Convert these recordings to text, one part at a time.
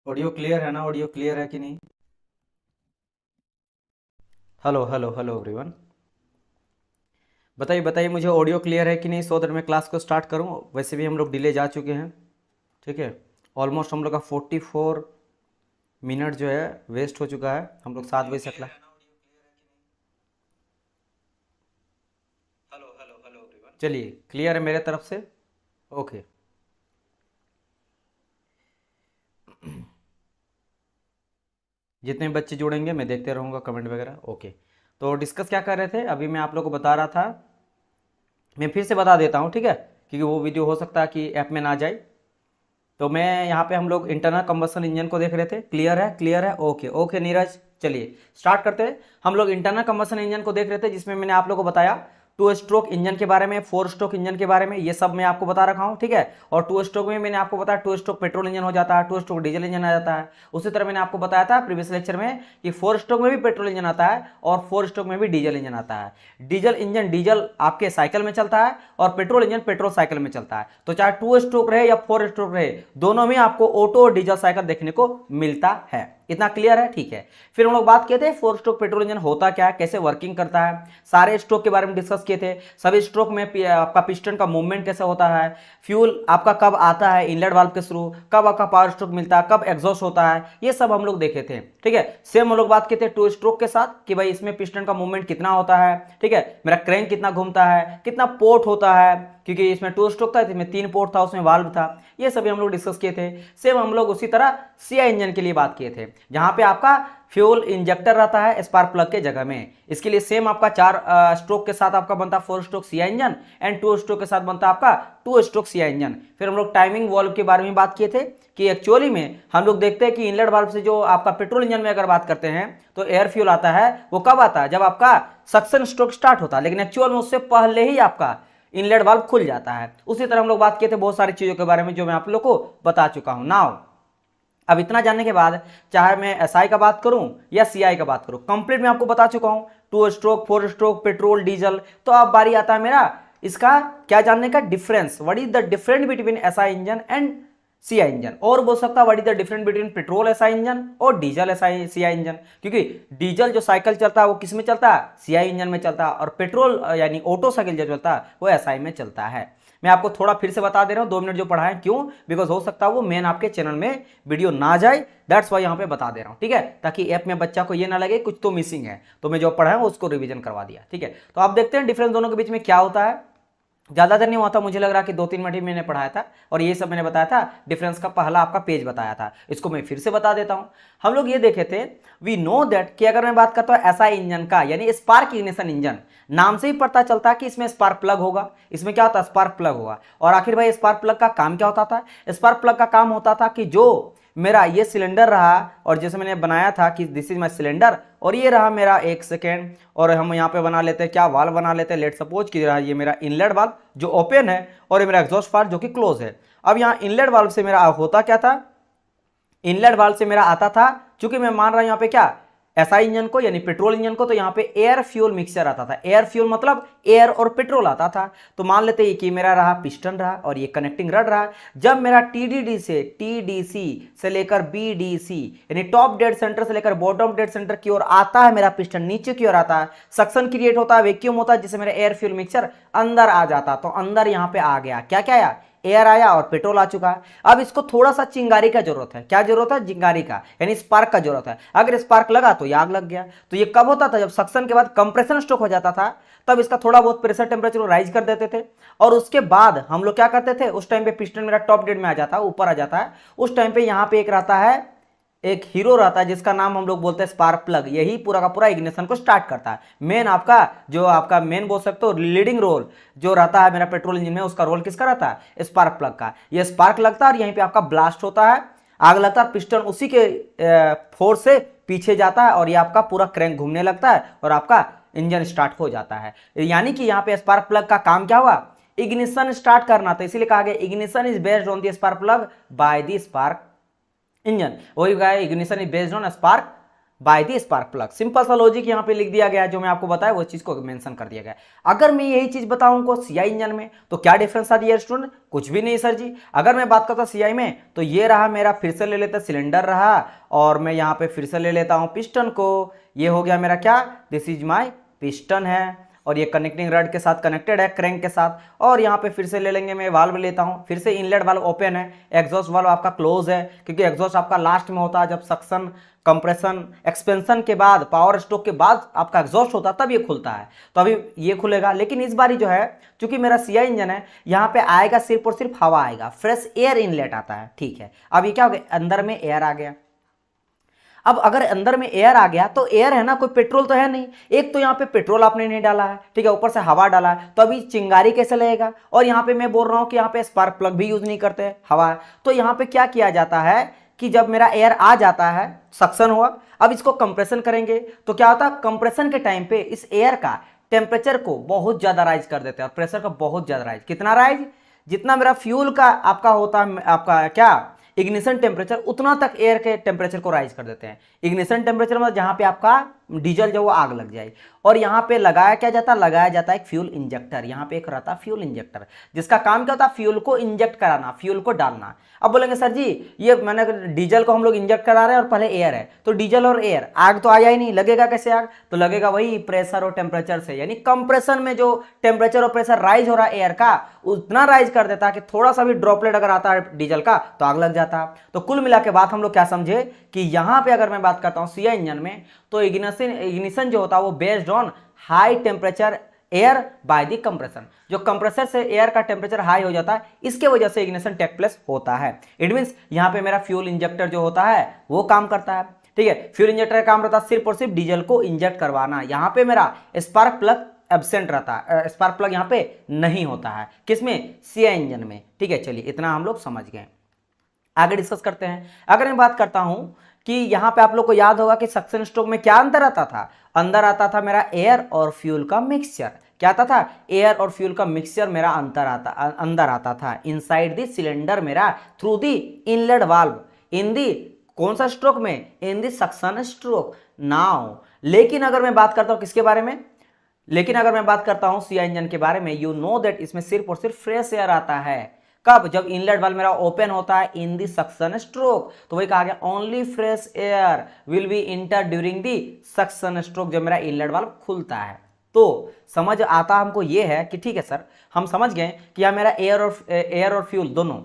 Audio clear है ना? Audio clear है कि नहीं? Hello hello hello everyone. बताइए बताइए मुझे ऑडियो क्लियर है कि नहीं, सो दैट मैं क्लास को स्टार्ट करूं। वैसे भी हम लोग डिले जा चुके हैं, ठीक है। ऑलमोस्ट हम लोग का 44 मिनट जो है वेस्ट हो चुका है। हम लोग 7 बजे से class. Hello hello hello everyone. चलिए, क्लियर है मेरे तरफ से? ओके। जितने बच्चे जुड़ेंगे मैं देखते रहूँगा कमेंट वगैरह। ओके, तो डिस्कस क्या कर रहे थे अभी? मैं आप लोग को बता रहा था, मैं फिर से बता देता हूँ, ठीक है, क्योंकि वो वीडियो हो सकता है कि ऐप में ना जाए। तो मैं यहाँ पे हम लोग इंटरनल कंबशन इंजन को देख रहे थे। क्लियर है? क्लियर है? ओके ओके नीरज, चलिए स्टार्ट करते हैं। हम लोग इंटरनल कंबशन इंजन को देख रहे थे, जिसमें मैंने आप लोगों को बताया 2 स्ट्रोक इंजन के बारे में, 4 स्ट्रोक इंजन के बारे में, ये सब मैं आपको बता रखा हूँ, ठीक है। और 2 स्ट्रोक में मैंने आपको बताया 2 स्ट्रोक पेट्रोल इंजन हो जाता है, 2 स्ट्रोक डीजल इंजन आ जाता है। उसी तरह मैंने आपको बताया था प्रीवियस लेक्चर में कि 4 स्ट्रोक में भी पेट्रोल इंजन आता है और 4 स्ट्रोक में भी डीजल इंजन आता है। डीजल इंजन डीजल आपके साइकिल में चलता है और पेट्रोल इंजन पेट्रोल साइकिल में चलता है। तो चाहे 2 स्ट्रोक रहे या 4 स्ट्रोक रहे, दोनों में आपको ऑटो और डीजल साइकिल देखने को मिलता है। इतना क्लियर है? ठीक है। फिर हम लोग बात किए थे 4 स्ट्रोक पेट्रोल इंजन होता क्या है, कैसे वर्किंग करता है, सारे स्ट्रोक के बारे में डिस्कस किए थे। सभी स्ट्रोक में आपका पिस्टन का मूवमेंट कैसे होता है, फ्यूल आपका कब आता है इनलेट वाल्व के थ्रू, कब आपका पावर स्ट्रोक मिलता है, कब एग्जॉस्ट होता है, ये सब हम लोग देखे थे, ठीक है। सेम हम लोग बात किए थे 2 स्ट्रोक के साथ कि भाई इसमें पिस्टन का मूवमेंट कितना होता है, ठीक है, मेरा क्रैंक कितना घूमता है, कितना पोर्ट होता है, क्योंकि इसमें 2 स्ट्रोक था, इसमें 3 पोर्ट था, उसमें वाल्व था। ये सभी हम लोग डिस्कस किए थे। सेम हम लोग उसी तरह सीआई इंजन के लिए बात किए थे, जहां पे आपका फ्यूल इंजेक्टर रहता है स्पार्क प्लग के जगह में। इसके लिए सेम आपका 4 स्ट्रोक के साथ आपका बनता है 4 stroke CI engine, and 2 stroke के साथ बनता है आपका 2 स्ट्रोक सीआई इंजन। फिर हम लोग टाइमिंग वाल्व के बारे में बात किए थे कि एक्चुअली में हम लोग देखते हैं कि इनलेट वाल्व से जो आपका पेट्रोल इंजन में अगर बात करते हैं तो एयर फ्यूल आता है, वो कब आता है? जब आपका सक्शन स्ट्रोक स्टार्ट होता है, लेकिन एक्चुअल में उससे पहले ही आपका इनलेट वाल्व खुल जाता है। उसी तरह हम लोग बात किए थे बहुत सारी चीजों के बारे में जो मैं आप लोग को बता चुका हूं। नाउ अब इतना जानने के बाद, चाहे मैं एसआई का बात करूं या सीआई का बात करूं, कंप्लीट मैं आपको बता चुका हूं 2 स्ट्रोक 4 स्ट्रोक पेट्रोल डीजल। तो अब बारी आता है मेरा इसका क्या जानने का, difference. What is the difference between SI engine and CI engine, और बोल सकता what is the difference between petrol SI engine और डीजल एसआई सीआई इंजन। क्योंकि डीजल जो साइकिल चलता है वो किस में चलता है? सीआई इंजन में चलता है, और पेट्रोल यानी ऑटो साइकिल जो चलता है वो एसआई में चलता है। मैं आपको थोड़ा फिर से बता दे रहा हूं, 2 मिनट जो पढ़ा है, क्यों? बिकॉज हो सकता है वो मेन आपके चैनल में वीडियो ना जाए, दैट्स वाई यहां पे बता दे रहा हूं, ठीक है, ताकि ऐप में बच्चा को ये ना लगे कुछ तो मिसिंग है। तो मैं जो पढ़ा है उसको रिवीजन करवा दिया, ठीक है। तो आप देखते हैं डिफरेंस दोनों के बीच में क्या होता है। ज्यादा देर नहीं हुआ था, मुझे लग रहा कि 2-3 मिनट ही मैंने पढ़ाया था, और ये सब मैंने बताया था, डिफरेंस का पहला आपका पेज बताया था। इसको मैं फिर से बता देता हूं। हम लोग ये देखे थे, वी नो दैट कि अगर मैं बात करता हूं एसआई इंजन का, यानी स्पार्क इग्निशन इंजन, नाम से ही पता चलता है कि इसमें स्पार्क प्लग होगा। इसमें क्या होता है? स्पार्क प्लग होगा। और आखिर भाई स्पार्क प्लग का काम क्या होता था? स्पार्क प्लग का काम होता था कि जो मेरा ये सिलेंडर रहा, और जैसे मैंने बनाया था कि दिस इज माई सिलेंडर, और ये रहा मेरा, एक सेकेंड, और हम यहाँ पे बना लेते हैं क्या, वाल्व बना लेते हैं। लेट सपोज कि रहा ये मेरा इनलेट वाल्व जो ओपन है, और ये मेरा एग्जॉस्ट वाल्व जो कि क्लोज है। अब यहाँ इनलेट वाल्व से मेरा होता क्या था? इनलेट वाल्व से मेरा आता था, चूंकि मैं मान रहा हूं यहाँ पे क्या, एसआई इंजन को यानी पेट्रोल इंजन को, तो यहाँ पे एयर फ्यूल मिक्सचर आता था। एयर फ्यूल मतलब एयर और पेट्रोल आता था। तो मान लेते हैं कि मेरा रहा पिस्टन रहा, और ये कनेक्टिंग रड रहा। जब मेरा टीडीडी से टीडीसी से लेकर बीडीसी यानी टॉप डेड सेंटर से लेकर बॉटम डेड सेंटर की ओर आता है, मेरा पिस्टन नीचे की ओर आता है, सक्शन क्रिएट होता है, वैक्यूम होता है, जिससे मेरा एयर फ्यूल मिक्सचर अंदर आ जाता। तो अंदर यहाँ पे आ गया, क्या क्या आया? एयर आया और पेट्रोल आ चुका है। अब इसको थोड़ा सा चिंगारी का जरूरत है। क्या जरूरत है? चिंगारी का, यानी स्पार्क का जरूरत है। अगर स्पार्क लगा तो ये आग लग गया। तो ये कब होता था? जब सक्शन के बाद कंप्रेशन स्ट्रोक हो जाता था, तब इसका थोड़ा बहुत प्रेशर टेम्परेचर राइज कर देते थे, और उसके बाद हम लोग क्या करते थे, उस टाइम पे पिस्टन मेरा टॉप डेड में आ जाता है, ऊपर आ जाता है। उस टाइम पे यहाँ पे एक रहता है, एक हीरो रहता है, जिसका नाम हम लोग बोलते हैं स्पार्क प्लग। यही पूरा का पूरा इग्निशन को स्टार्ट करता है। मेन आपका जो आपका मेन बोल सकते हो लीडिंग रोल जो रहता है मेरा पेट्रोल इंजन में, उसका रोल किसका रहता है? स्पार्क प्लग का। ये स्पार्क लगता है और यहीं पे आपका ब्लास्ट होता है, आग लगता है, पिस्टन उसी के फोर्स से पीछे जाता है, और ये आपका पूरा क्रैंक घूमने लगता है, और आपका इंजन स्टार्ट हो जाता है। यानी कि यहाँ पे स्पार्क प्लग का काम क्या हुआ? इग्निशन स्टार्ट करना। तो इसीलिए कहा गया ignition is based on the spark plug by the spark engine. वही कहा, ignition is based on spark by the spark plug. Simple सा लॉजिक यहाँ पे लिख दिया गया है, जो मैं आपको बताया वो चीज को मेंशन कर दिया गया है। अगर मैं यही चीज बताऊं को सीआई इंजन में, तो क्या डिफरेंस आ रही है स्टूडेंट? कुछ भी नहीं सर जी। अगर मैं बात करता सीआई में, तो ये रहा मेरा, फिर से ले लेता सिलेंडर रहा, और मैं यहाँ पे फिर से ले लेता हूँ पिस्टन को। ये हो गया मेरा क्या, दिस इज माई पिस्टन है, और ये कनेक्टिंग रड के साथ कनेक्टेड है क्रैंक के साथ। और यहाँ पे फिर से ले लेंगे, मैं वाल्व लेता हूँ, फिर से इनलेट वाल्व ओपन है, एग्जॉस्ट वाल्व आपका क्लोज है, क्योंकि एग्जॉस्ट आपका लास्ट में होता है, जब सक्शन कंप्रेशन एक्सपेंशन के बाद, पावर स्ट्रोक के बाद आपका एग्जॉस्ट होता है, तब ये खुलता है। तो अभी ये खुलेगा, लेकिन इस बारी जो है, चूंकि मेरा सीआई इंजन है, यहाँ पे आएगा सिर्फ और सिर्फ हवा आएगा, फ्रेश एयर इनलेट आता है, ठीक है। अब ये क्या हो गया, अंदर में एयर आ गया। अब अगर अंदर में एयर आ गया, तो एयर है ना, कोई पेट्रोल तो है नहीं, एक तो यहाँ पे पेट्रोल आपने नहीं डाला है, ठीक है, ऊपर से हवा डाला है, तो अभी चिंगारी कैसे लगेगा? और यहाँ पे मैं बोल रहा हूँ कि यहाँ पे स्पार्क प्लग भी यूज नहीं करते, हवा है। तो यहाँ पे क्या किया जाता है कि जब मेरा एयर आ जाता है, सक्शन हुआ, अब इसको कंप्रेशन करेंगे, तो क्या होता है, कंप्रेशन के टाइम पे इस एयर का टेम्परेचर को बहुत ज्यादा राइज कर देते हैं, और प्रेशर का बहुत ज्यादा राइज। कितना राइज? जितना मेरा फ्यूल का आपका होता है, आपका क्या इग्निशन टेम्परेचर, उतना तक एयर के टेम्परेचर को राइज कर देते हैं। इग्निशन टेम्परेचर मतलब जहां पे आपका डीजल जो वो आग लग जाए। और यहाँ पे लगाया क्या जाता है, लगाया जाता है एक फ्यूल इंजेक्टर। यहाँ पे एक रहता है फ्यूल इंजेक्टर, जिसका काम क्या होता है, फ्यूल को इंजेक्ट कराना, फ्यूल को डालना। अब बोलेंगे सर जी ये मैंने डीजल को हम लोग इंजेक्ट करा रहे हैं और पहले एयर है, तो डीजल और एयर, आग तो आया ही नहीं, लगेगा कैसे आग? तो लगेगा वही प्रेशर और टेम्परेचर से, यानी कंप्रेशन में जो टेम्परेचर और प्रेशर राइज हो रहा है एयर का, उतना राइज कर देता है कि थोड़ा सा भी ड्रॉपलेट अगर आता है डीजल का तो आग लग जाता है। तो कुल मिला के बात हम लोग क्या समझे कि यहाँ पे अगर मैं बात करता हूँ सीआई इंजन में, तो इग्निशन जो होता है वो based on high temperature air by the compression. जो कंप्रेसर से एयर का टेम्परेचर हाई हो जाता है, इसके वजह से इग्निशन टेक प्लेस होता है। इट मींस यहाँ पे मेरा फ्यूल इंजेक्टर जो होता है वो काम करता है, ठीक है। फ्यूल इंजेक्टर का काम रहता है सिर्फ और सिर्फ डीजल को इंजेक्ट करवाना। यहाँ पे मेरा स्पार्क प्लग एब्सेंट रहता है, स्पार्क प्लग यहाँ पे नहीं होता है, किसमें? सीआई इंजन में, ठीक है। चलिए इतना हम लोग समझ गए, आगे डिस्कस करते हैं। अगर मैं बात करता हूं कि यहां पे आप लोग को याद होगा कि सक्शन स्ट्रोक में क्या अंतर आता था? अंदर आता था मेरा एयर और फ्यूल का मिक्सचर। क्या आता था? एयर और फ्यूल का मिक्सचर मेरा अंदर आता था इनसाइड द सिलेंडर, मेरा थ्रू द इनलेट वाल्व इन दी कौन सा स्ट्रोक में? इन दी सक्शन स्ट्रोक नाउ। लेकिन अगर मैं बात करता हूं किसके बारे में? लेकिन अगर मैं बात करता हूं सीआई इंजन के बारे में, यू नो दैट इसमें सिर्फ और सिर्फ फ्रेश एयर आता है। कब? जब इनलेट वाल्व मेरा ओपन होता है इन दी सक्शन स्ट्रोक, तो वही कहा गया only fresh air will be inter during the suction stroke, जब मेरा इनलेट वाल्व खुलता है। तो समझ आता हमको ये है कि ठीक है सर, हम समझ गए कि यह मेरा एयर और फ्यूल दोनों,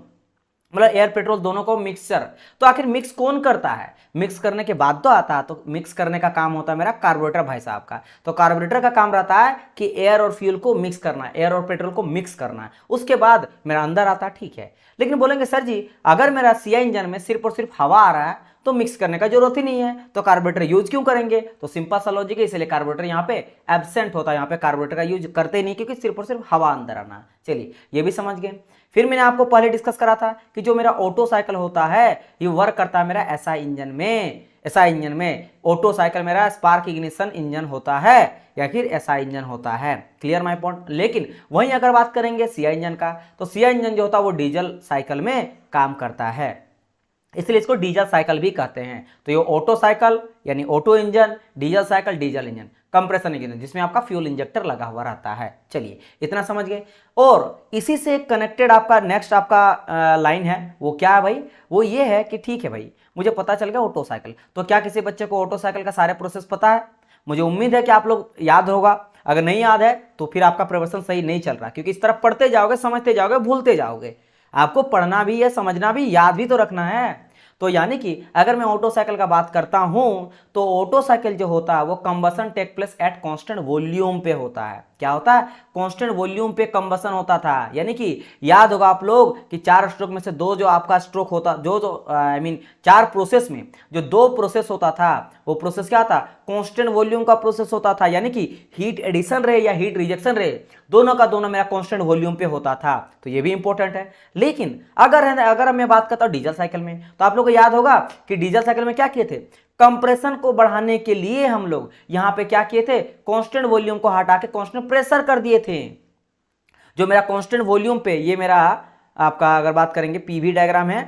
मतलब एयर पेट्रोल दोनों को मिक्सचर, तो आखिर मिक्स कौन करता है? मिक्स करने के बाद तो आता है, तो मिक्स करने का काम होता है मेरा कार्बोरेटर भाई साहब का। तो कार्बोरेटर का काम रहता है कि एयर और फ्यूल को मिक्स करना है, एयर और पेट्रोल को मिक्स करना है, उसके बाद मेरा अंदर आता है, ठीक है। लेकिन बोलेंगे सर जी अगर मेरा सीआई इंजन में सिर्फ और सिर्फ हवा आ रहा है तो मिक्स करने का जरूरत ही नहीं है, तो कार्बोरेटर यूज क्यों करेंगे? तो सिंपल सा लॉजिक है, इसलिए कार्बोरेटर यहाँ पे एब्सेंट होता है, यहाँ पे कार्बोरेटर का यूज करते ही नहीं, क्योंकि सिर्फ और सिर्फ हवा अंदर आना है। चलिए ये भी समझ गए। फिर मैंने आपको पहले डिस्कस करा था कि जो मेरा ऑटो साइकिल होता है ये वर्क करता है मेरा एसआई इंजन में। एसआई इंजन में ऑटो साइकिल मेरा स्पार्क इग्निशन इंजन होता है या फिर एसआई इंजन होता है। Clear my point. लेकिन वहीं अगर बात करेंगे सीआई इंजन का, तो सीआई इंजन जो होता है वो डीजल साइकिल में काम करता है, इसलिए इसको डीजल साइकिल भी कहते हैं। तो ये ऑटो साइकिल यानी auto engine, diesel cycle diesel engine, compression engine जिसमें आपका फ्यूल इंजेक्टर लगा हुआ रहता है। चलिए इतना समझ गए। और इसी से कनेक्टेड आपका नेक्स्ट आपका लाइन है, वो क्या है भाई? वो ये है कि ठीक है भाई मुझे पता चल गया ऑटो साइकिल, तो क्या किसी बच्चे को ऑटो साइकिल का सारे प्रोसेस पता है? मुझे उम्मीद है कि आप लोग याद होगा। अगर नहीं याद है तो फिर आपका प्रिपरेशन सही नहीं चल रहा, क्योंकि इस तरफ पढ़ते जाओगे, समझते जाओगे, भूलते जाओगे। आपको पढ़ना भी है, समझना भी, याद भी तो रखना है। तो यानी कि अगर मैं ऑटो साइकिल का बात करता हूं तो ऑटो साइकिल जो होता है वो combustion take place at constant volume पे होता है। क्या होता है? कांस्टेंट वॉल्यूम पे कंबसन होता था। यानी कि याद होगा आप लोग कि 4 स्ट्रोक में से 2 जो आपका स्ट्रोक होता, जो आई मीन 4 प्रोसेस में जो 2 प्रोसेस होता था, वो प्रोसेस क्या था? कांस्टेंट वॉल्यूम का प्रोसेस होता था। यानी कि हीट एडिशन रहे या हीट रिजेक्शन रहे, दोनों का दोनों मेरा कांस्टेंट वॉल्यूम पे होता था। तो ये भी इंपॉर्टेंट है। लेकिन अगर मैं बात करता हूं डीजल साइकिल में, तो आप लोग को याद होगा कि डीजल साइकिल में क्या किए थे? कंप्रेशन को बढ़ाने के लिए हम लोग यहां पे क्या किए थे? कांस्टेंट वॉल्यूम को हटा के कांस्टेंट प्रेशर कर दिए थे। जो मेरा कांस्टेंट वॉल्यूम पे, ये मेरा आपका अगर बात करेंगे पीवी डायग्राम है,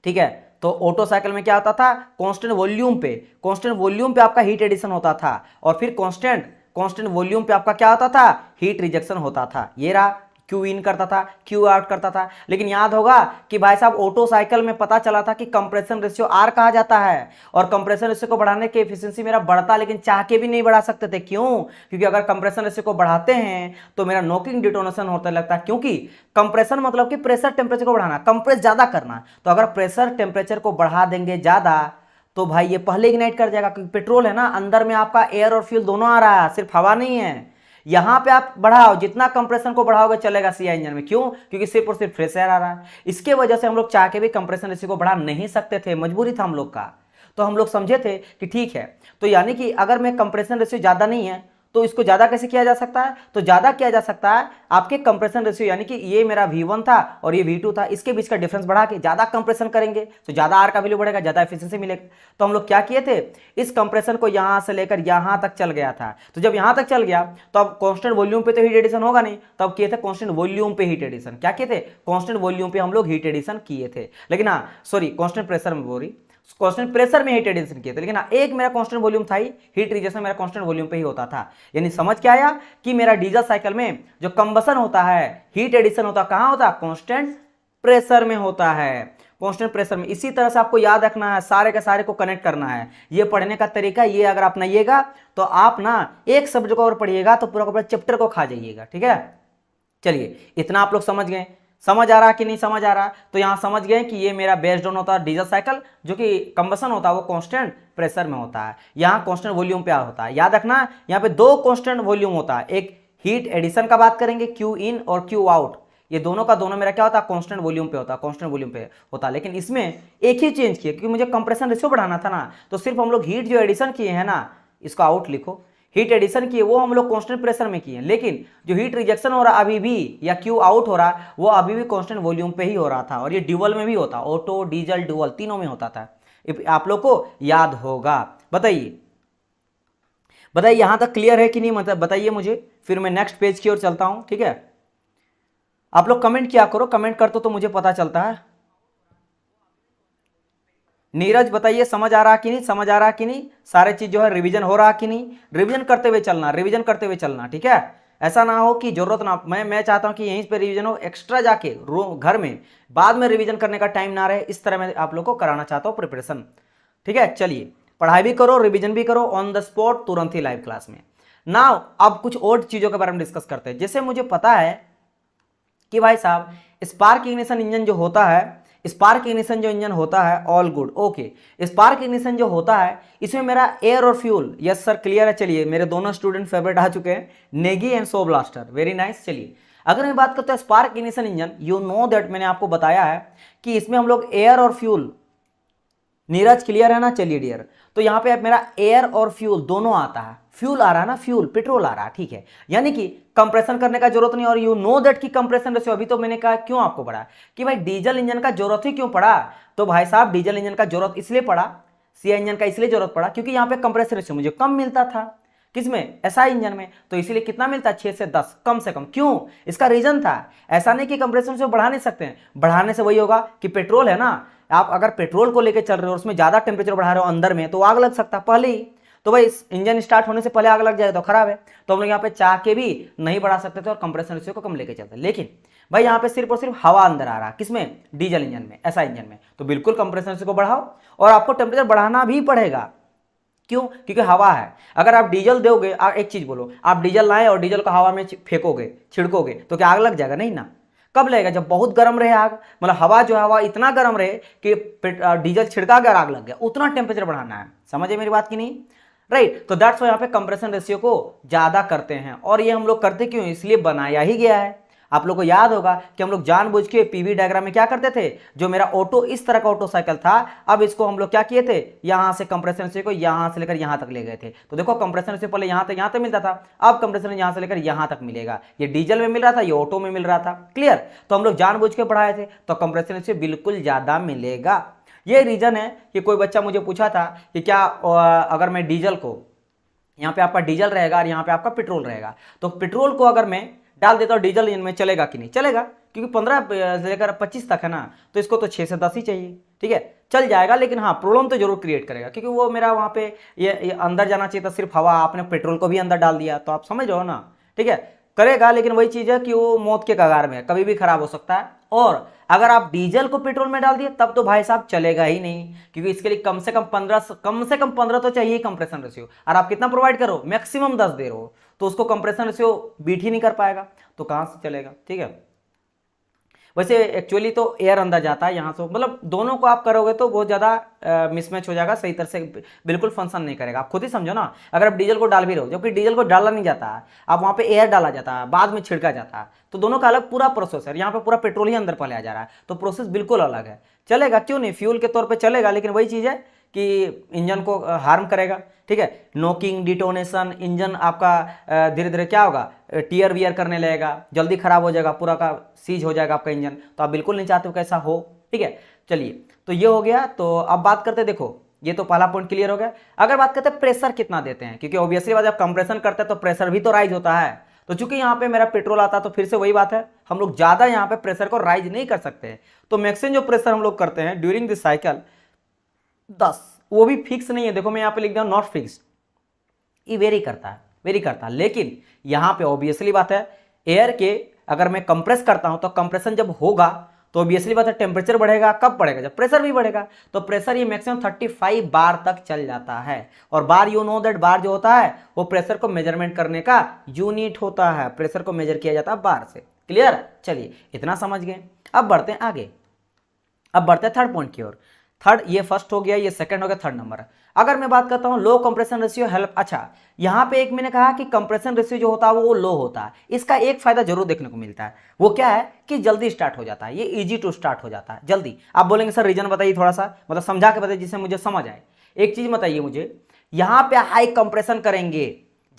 ठीक है। तो ऑटो साइकिल में क्या होता था, कांस्टेंट वॉल्यूम पे आपका हीट एडिशन होता था, और फिर कांस्टेंट वॉल्यूम पे आपका क्या होता था, हीट रिजेक्शन होता था। ये रहा, क्यू इन करता था, क्यू आउट करता था। लेकिन याद होगा कि भाई साहब ऑटो साइकिल में पता चला था कि कंप्रेशन रेशियो आर कहा जाता है, और कंप्रेशन रेशियो को बढ़ाने की एफिशिएंसी मेरा बढ़ता, लेकिन चाह के भी नहीं बढ़ा सकते थे। क्यों? क्योंकि अगर कंप्रेशन रेशियो को बढ़ाते हैं तो मेरा नॉकिंग डिटोनेशन होता लगता है, क्योंकि कंप्रेशन मतलब कि प्रेशर टेम्परेचर को बढ़ाना, कंप्रेस ज्यादा करना। तो अगर प्रेशर टेम्परेचर को बढ़ा देंगे ज्यादा तो भाई ये पहले इग्नाइट कर जाएगा, क्योंकि पेट्रोल है ना, अंदर में आपका एयर और फ्यूल दोनों आ रहा है, सिर्फ हवा नहीं है। यहां पे आप बढ़ाओ, जितना कंप्रेशन को बढ़ाओगे चलेगा सीआई इंजन में। क्यों? क्योंकि सिर्फ और सिर्फ फ्रेश एयर आ रहा है। इसके वजह से हम लोग चाह के भी कंप्रेशन रेशियो को बढ़ा नहीं सकते थे, मजबूरी था हम लोग का। तो हम लोग समझे थे कि ठीक है, तो यानी कि अगर मैं कंप्रेशन रेशियो ज्यादा नहीं है तो इसको ज्यादा कैसे किया जा सकता है, तो ज्यादा किया जा सकता है आपके कंप्रेशन रेशियो, यानी कि ये मेरा V1 था और ये V2 था, इसके बीच का डिफरेंस बढ़ा के ज्यादा कंप्रेशन करेंगे तो ज्यादा आर का वैल्यू बढ़ेगा, ज्यादा एफिशिएंसी मिलेगा। तो हम लोग क्या किए थे, इस कंप्रेशन को यहां से लेकर यहां तक चल गया था। तो जब यहां तक चल गया तो अब कांस्टेंट वॉल्यूम पे तो हीट एडिशन होगा नहीं, तो अब किए थे कांस्टेंट वॉल्यूम पे हीट एडिशन। क्या किए थे? कांस्टेंट वॉल्यूम पे हम लोग हीट एडिशन किए थे। लेकिन हाँ सॉरी, कांस्टेंट प्रेशर में बोरी, कांस्टेंट प्रेशर में हीट एडिशन किए थे। लेकिन एक मेरा कांस्टेंट वॉल्यूम था ही, हीट रिजेक्शन मेरा कांस्टेंट वॉल्यूम पे ही होता था। यानी समझ क्या आया कि मेरा डीजल साइकिल में जो कंबसन होता है, हीट एडिशन होता कहां होता, कांस्टेंट प्रेशर में होता है, कांस्टेंट प्रेशर में। इसी तरह से आपको याद रखना है, सारे के सारे को कनेक्ट करना है। ये पढ़ने का तरीका ये अगर अपनाइएगा तो आप ना एक सब्जेक्ट को और पढ़िएगा तो पूरा का पूरा चैप्टर को खा जाइएगा। ठीक है, चलिए इतना आप लोग समझ गए। समझ आ रहा कि नहीं समझ आ रहा? तो यहां समझ गए कि ये मेरा बेस्ड ऑन होता है डीजल साइकिल, जो कि कंबसन होता है वो कांस्टेंट प्रेशर में होता है, यहाँ कांस्टेंट वॉल्यूम पे होता है। याद रखना यहाँ पे दो कांस्टेंट वॉल्यूम होता है, एक हीट एडिशन का बात करेंगे क्यू इन और क्यू आउट, ये दोनों का दोनों मेरा क्या होता है, कांस्टेंट वॉल्यूम पे होता है, कांस्टेंट वॉल्यूम पे होता है। लेकिन इसमें एक ही चेंज किया, क्योंकि मुझे कंप्रेशन रेशियो बढ़ाना था ना, तो सिर्फ हम लोग हीट जो एडिशन किए हैं ना, इसको आउट लिखो, हीट एडिशन किए वो हम लोग कांस्टेंट प्रेशर में किए, लेकिन जो हीट रिजेक्शन हो रहा अभी भी या क्यू आउट हो रहा वो अभी भी कांस्टेंट वॉल्यूम पे ही हो रहा था। और ये ड्यूअल में भी होता, ऑटो डीजल ड्यूअल तीनों में होता था। आप लोग को याद होगा। बताइए यहां तक क्लियर है कि नहीं, मतलब बताइए मुझे, फिर मैं नेक्स्ट पेज की ओर चलता हूं। ठीक है, आप लोग कमेंट किया करो, कमेंट करते तो मुझे पता चलता है। नीरज बताइए समझ आ रहा कि नहीं, समझ आ रहा कि नहीं, सारे चीज जो है रिवीजन हो रहा कि नहीं? रिवीजन करते हुए चलना, रिवीजन करते हुए चलना। ठीक है, ऐसा ना हो कि जरूरत ना, मैं चाहता हूं कि यहीं पे रिवीजन हो, एक्स्ट्रा जाके घर में बाद में रिवीजन करने का टाइम ना रहे, इस तरह मैं आप लोग को कराना चाहता हूं प्रिपरेशन। ठीक है, चलिए पढ़ाई भी करो, रिवीजन भी करो ऑन द स्पॉट, तुरंत ही लाइव क्लास में। ना अब कुछ और चीजों के बारे में डिस्कस करते हैं। जैसे मुझे पता है कि भाई साहब स्पार्क इग्निशन इंजन जो होता है, स्पार्क इग्निशन जो इंजन होता है, all good okay. Spark ignition जो होता है इसमें मेरा एयर और फ्यूल, यस सर क्लियर है। चलिए मेरे दोनों स्टूडेंट फेवरेट आ चुके हैं, Negi and so blaster, very nice. चलिए अगर मैं बात करता हूं spark ignition engine, you know that मैंने आपको बताया है कि इसमें हम लोग एयर और फ्यूल, नीरज क्लियर है ना? चलिए डियर, तो यहां पे मेरा एयर और फ्यूल दोनों आता है, फ्यूल आ रहा है ना, फ्यूल पेट्रोल आ रहा है। ठीक है, यानी कि कंप्रेशन करने का जरूरत नहीं। और यू नो दैट कि कंप्रेशन रेशियो, अभी तो मैंने कहा क्यों आपको पढ़ा कि भाई डीजल इंजन का जरूरत ही क्यों पड़ा, तो भाई साहब डीजल इंजन का जरूरत इसलिए पड़ा, सीआई इंजन का इसलिए जरूरत पड़ा क्योंकि यहाँ पे कंप्रेशन रेशियो मुझे कम मिलता था। किसमें? एसआई इंजन में। तो इसीलिए कितना मिलता है, 6 से 10 कम से कम। क्यों? इसका रीजन था, ऐसा नहीं कि कंप्रेशन से बढ़ा नहीं सकते हैं, बढ़ाने से वही होगा कि पेट्रोल है ना, आप अगर पेट्रोल को लेकर चल रहे हो उसमें ज्यादा टेम्परेचर बढ़ा रहे हो अंदर में तो आग लग सकता है पहले ही। तो भाई इंजन स्टार्ट होने से पहले आग लग जाए तो खराब है। तो हम लोग यहाँ पे चाह के भी नहीं बढ़ा सकते थे और कंप्रेशन रेशियो को कम लेके चलते। लेकिन भाई यहाँ पे सिर्फ और सिर्फ हवा अंदर आ रहा, किसमें? डीजल इंजन में, एसआई इंजन में। तो बिल्कुल कंप्रेशन रेशियो को बढ़ाओ, और आपको टेम्परेचर बढ़ाना भी पड़ेगा। क्यों? क्योंकि हवा है। अगर आप डीजल दोगे, एक चीज बोलो, आप डीजल लाए और डीजल को हवा में फेंकोगे, छिड़कोगे, तो क्या आग लग जाएगा? नहीं ना। कब लगेगा? जब बहुत गर्म रहे आग, मतलब हवा जो है हवा इतना गर्म रहे कि डीजल छिड़का गया आग लग गया, उतना टेम्परेचर बढ़ाना है। समझे मेरी बात की नहीं? राइट। तो दैट्स वाई यहाँ पे कंप्रेशन रेशियो को ज्यादा करते हैं। और ये हम लोग करते क्यों? इसलिए बनाया ही गया है। आप लोग को याद होगा कि हम लोग जानबूझ के पीवी डायग्राम में क्या करते थे, जो मेरा ऑटो इस तरह का ऑटो साइकिल था, अब इसको हम लोग क्या किए थे, यहां से कंप्रेशन रेशियो को यहां से लेकर यहां तक ले गए थे। तो देखो कंप्रेशन रेशियो पहले यहां तक मिलता था, अब कंप्रेशन यहां से लेकर यहां तक मिलेगा। ये डीजल में मिल रहा था, ये ऑटो में मिल रहा था। क्लियर? तो हम लोग जानबूझ के बढ़ाए थे, तो कंप्रेशन रेशियो बिल्कुल ज्यादा मिलेगा। ये रीजन है कि कोई बच्चा मुझे पूछा था कि क्या अगर मैं डीजल को, यहाँ पे आपका डीजल रहेगा और यहाँ पे आपका पेट्रोल रहेगा, तो पेट्रोल को अगर मैं डाल देता हूँ डीजल इंजन में, चलेगा कि नहीं? चलेगा, क्योंकि 15 से लेकर 25 तक है ना, तो इसको तो 6 से 10 ही चाहिए। ठीक है, चल जाएगा, लेकिन हाँ प्रॉब्लम तो जरूर क्रिएट करेगा, क्योंकि वो मेरा वहाँ पे ये अंदर जाना चाहिए था, सिर्फ हवा, आपने पेट्रोल को भी अंदर डाल दिया, तो आप समझ रहे हो ना, ठीक है, करेगा, लेकिन वही चीज़ है कि वो मौत के कगार में है, कभी भी खराब हो सकता है। और अगर आप डीजल को पेट्रोल में डाल दिए तब तो भाई साहब चलेगा ही नहीं, क्योंकि इसके लिए कम से कम 15 तो चाहिए कंप्रेशन रेशियो, और आप कितना प्रोवाइड करो, मैक्सिमम 10 दे रहे हो, तो उसको कंप्रेशन रेशियो बीट ही नहीं कर पाएगा, तो कहाँ से चलेगा, ठीक है। वैसे एक्चुअली तो एयर अंदर जाता है यहाँ से, मतलब दोनों को आप करोगे तो बहुत ज़्यादा मिसमैच हो जाएगा, सही तरह से बिल्कुल फंक्शन नहीं करेगा। आप खुद ही समझो ना, अगर आप डीजल को डाल भी रहे हो, जबकि डीजल को डाला नहीं जाता है, आप वहाँ पे एयर डाला जाता है, बाद में छिड़का जाता है, तो दोनों का अलग पूरा प्रोसेस है। यहाँ पे पूरा पेट्रोल ही अंदर पलाया जा रहा है, तो प्रोसेस बिल्कुल अलग है, चलेगा क्यों नहीं, फ्यूल के तौर पर चलेगा, लेकिन वही चीज़ है कि इंजन को हार्म करेगा, ठीक है, नोकिंग, डिटोनेशन, इंजन आपका धीरे धीरे क्या होगा, टीयर वियर करने लगेगा, जल्दी खराब हो जाएगा, पूरा का सीज हो जाएगा आपका इंजन, तो आप बिल्कुल नहीं चाहते हो कैसा हो, ठीक है। चलिए, तो ये हो गया। तो अब बात करते हैं, देखो ये तो पहला पॉइंट क्लियर हो गया। अगर बात करते हैं प्रेशर कितना देते हैं, क्योंकि ऑब्वियसली बात जब कंप्रेशन करते हैं तो प्रेशर भी तो राइज होता है, तो चूंकि यहाँ पे मेरा पेट्रोल आता है, तो फिर से वही बात है, हम लोग ज्यादा यहाँ पे प्रेशर को राइज नहीं कर सकते, तो मैक्सिमम जो प्रेशर हम लोग करते हैं ड्यूरिंग दिस साइकिल 10, वो भी फिक्स नहीं है, देखो मैं यहाँ पे लिख दिया नॉट फिक्स, ये वेरी करता है, लेकिन यहाँ पे ऑब्वियसली बात है, एयर के अगर मैं कंप्रेस करता हूं तो कंप्रेशन जब होगा तो ऑब्वियसली बात है टेम्परेचर बढ़ेगा, कब बढ़ेगा, जब प्रेशर भी बढ़ेगा, तो प्रेशर ये मैक्सिमम 35 बार तक चल जाता है। और बार, यू नो दैट, बार जो होता है वो प्रेशर को मेजरमेंट करने का यूनिट होता है, प्रेशर को मेजर किया जाता है बार से, क्लियर। चलिए इतना समझ गए, अब बढ़ते हैं आगे, अब बढ़ते हैं थर्ड पॉइंट की ओर। थर्ड, ये फर्स्ट हो गया, ये सेकंड हो गया, थर्ड नंबर। अगर मैं बात करता हूं लो कंप्रेशन रेशियो हेल्प, अच्छा यहां पे एक मैंने कहा कि कंप्रेशन रेशियो जो होता है वो लो होता है, इसका एक फायदा जरूर देखने को मिलता है, वो क्या है कि जल्दी स्टार्ट हो जाता है, ये इजी टू स्टार्ट हो जाता है जल्दी। आप बोलेंगे सर रीजन बताइए थोड़ा सा, मतलब समझा के बताइए जिससे मुझे समझ आए। एक चीज बताइए मुझे, यहां पे हाई कंप्रेशन करेंगे,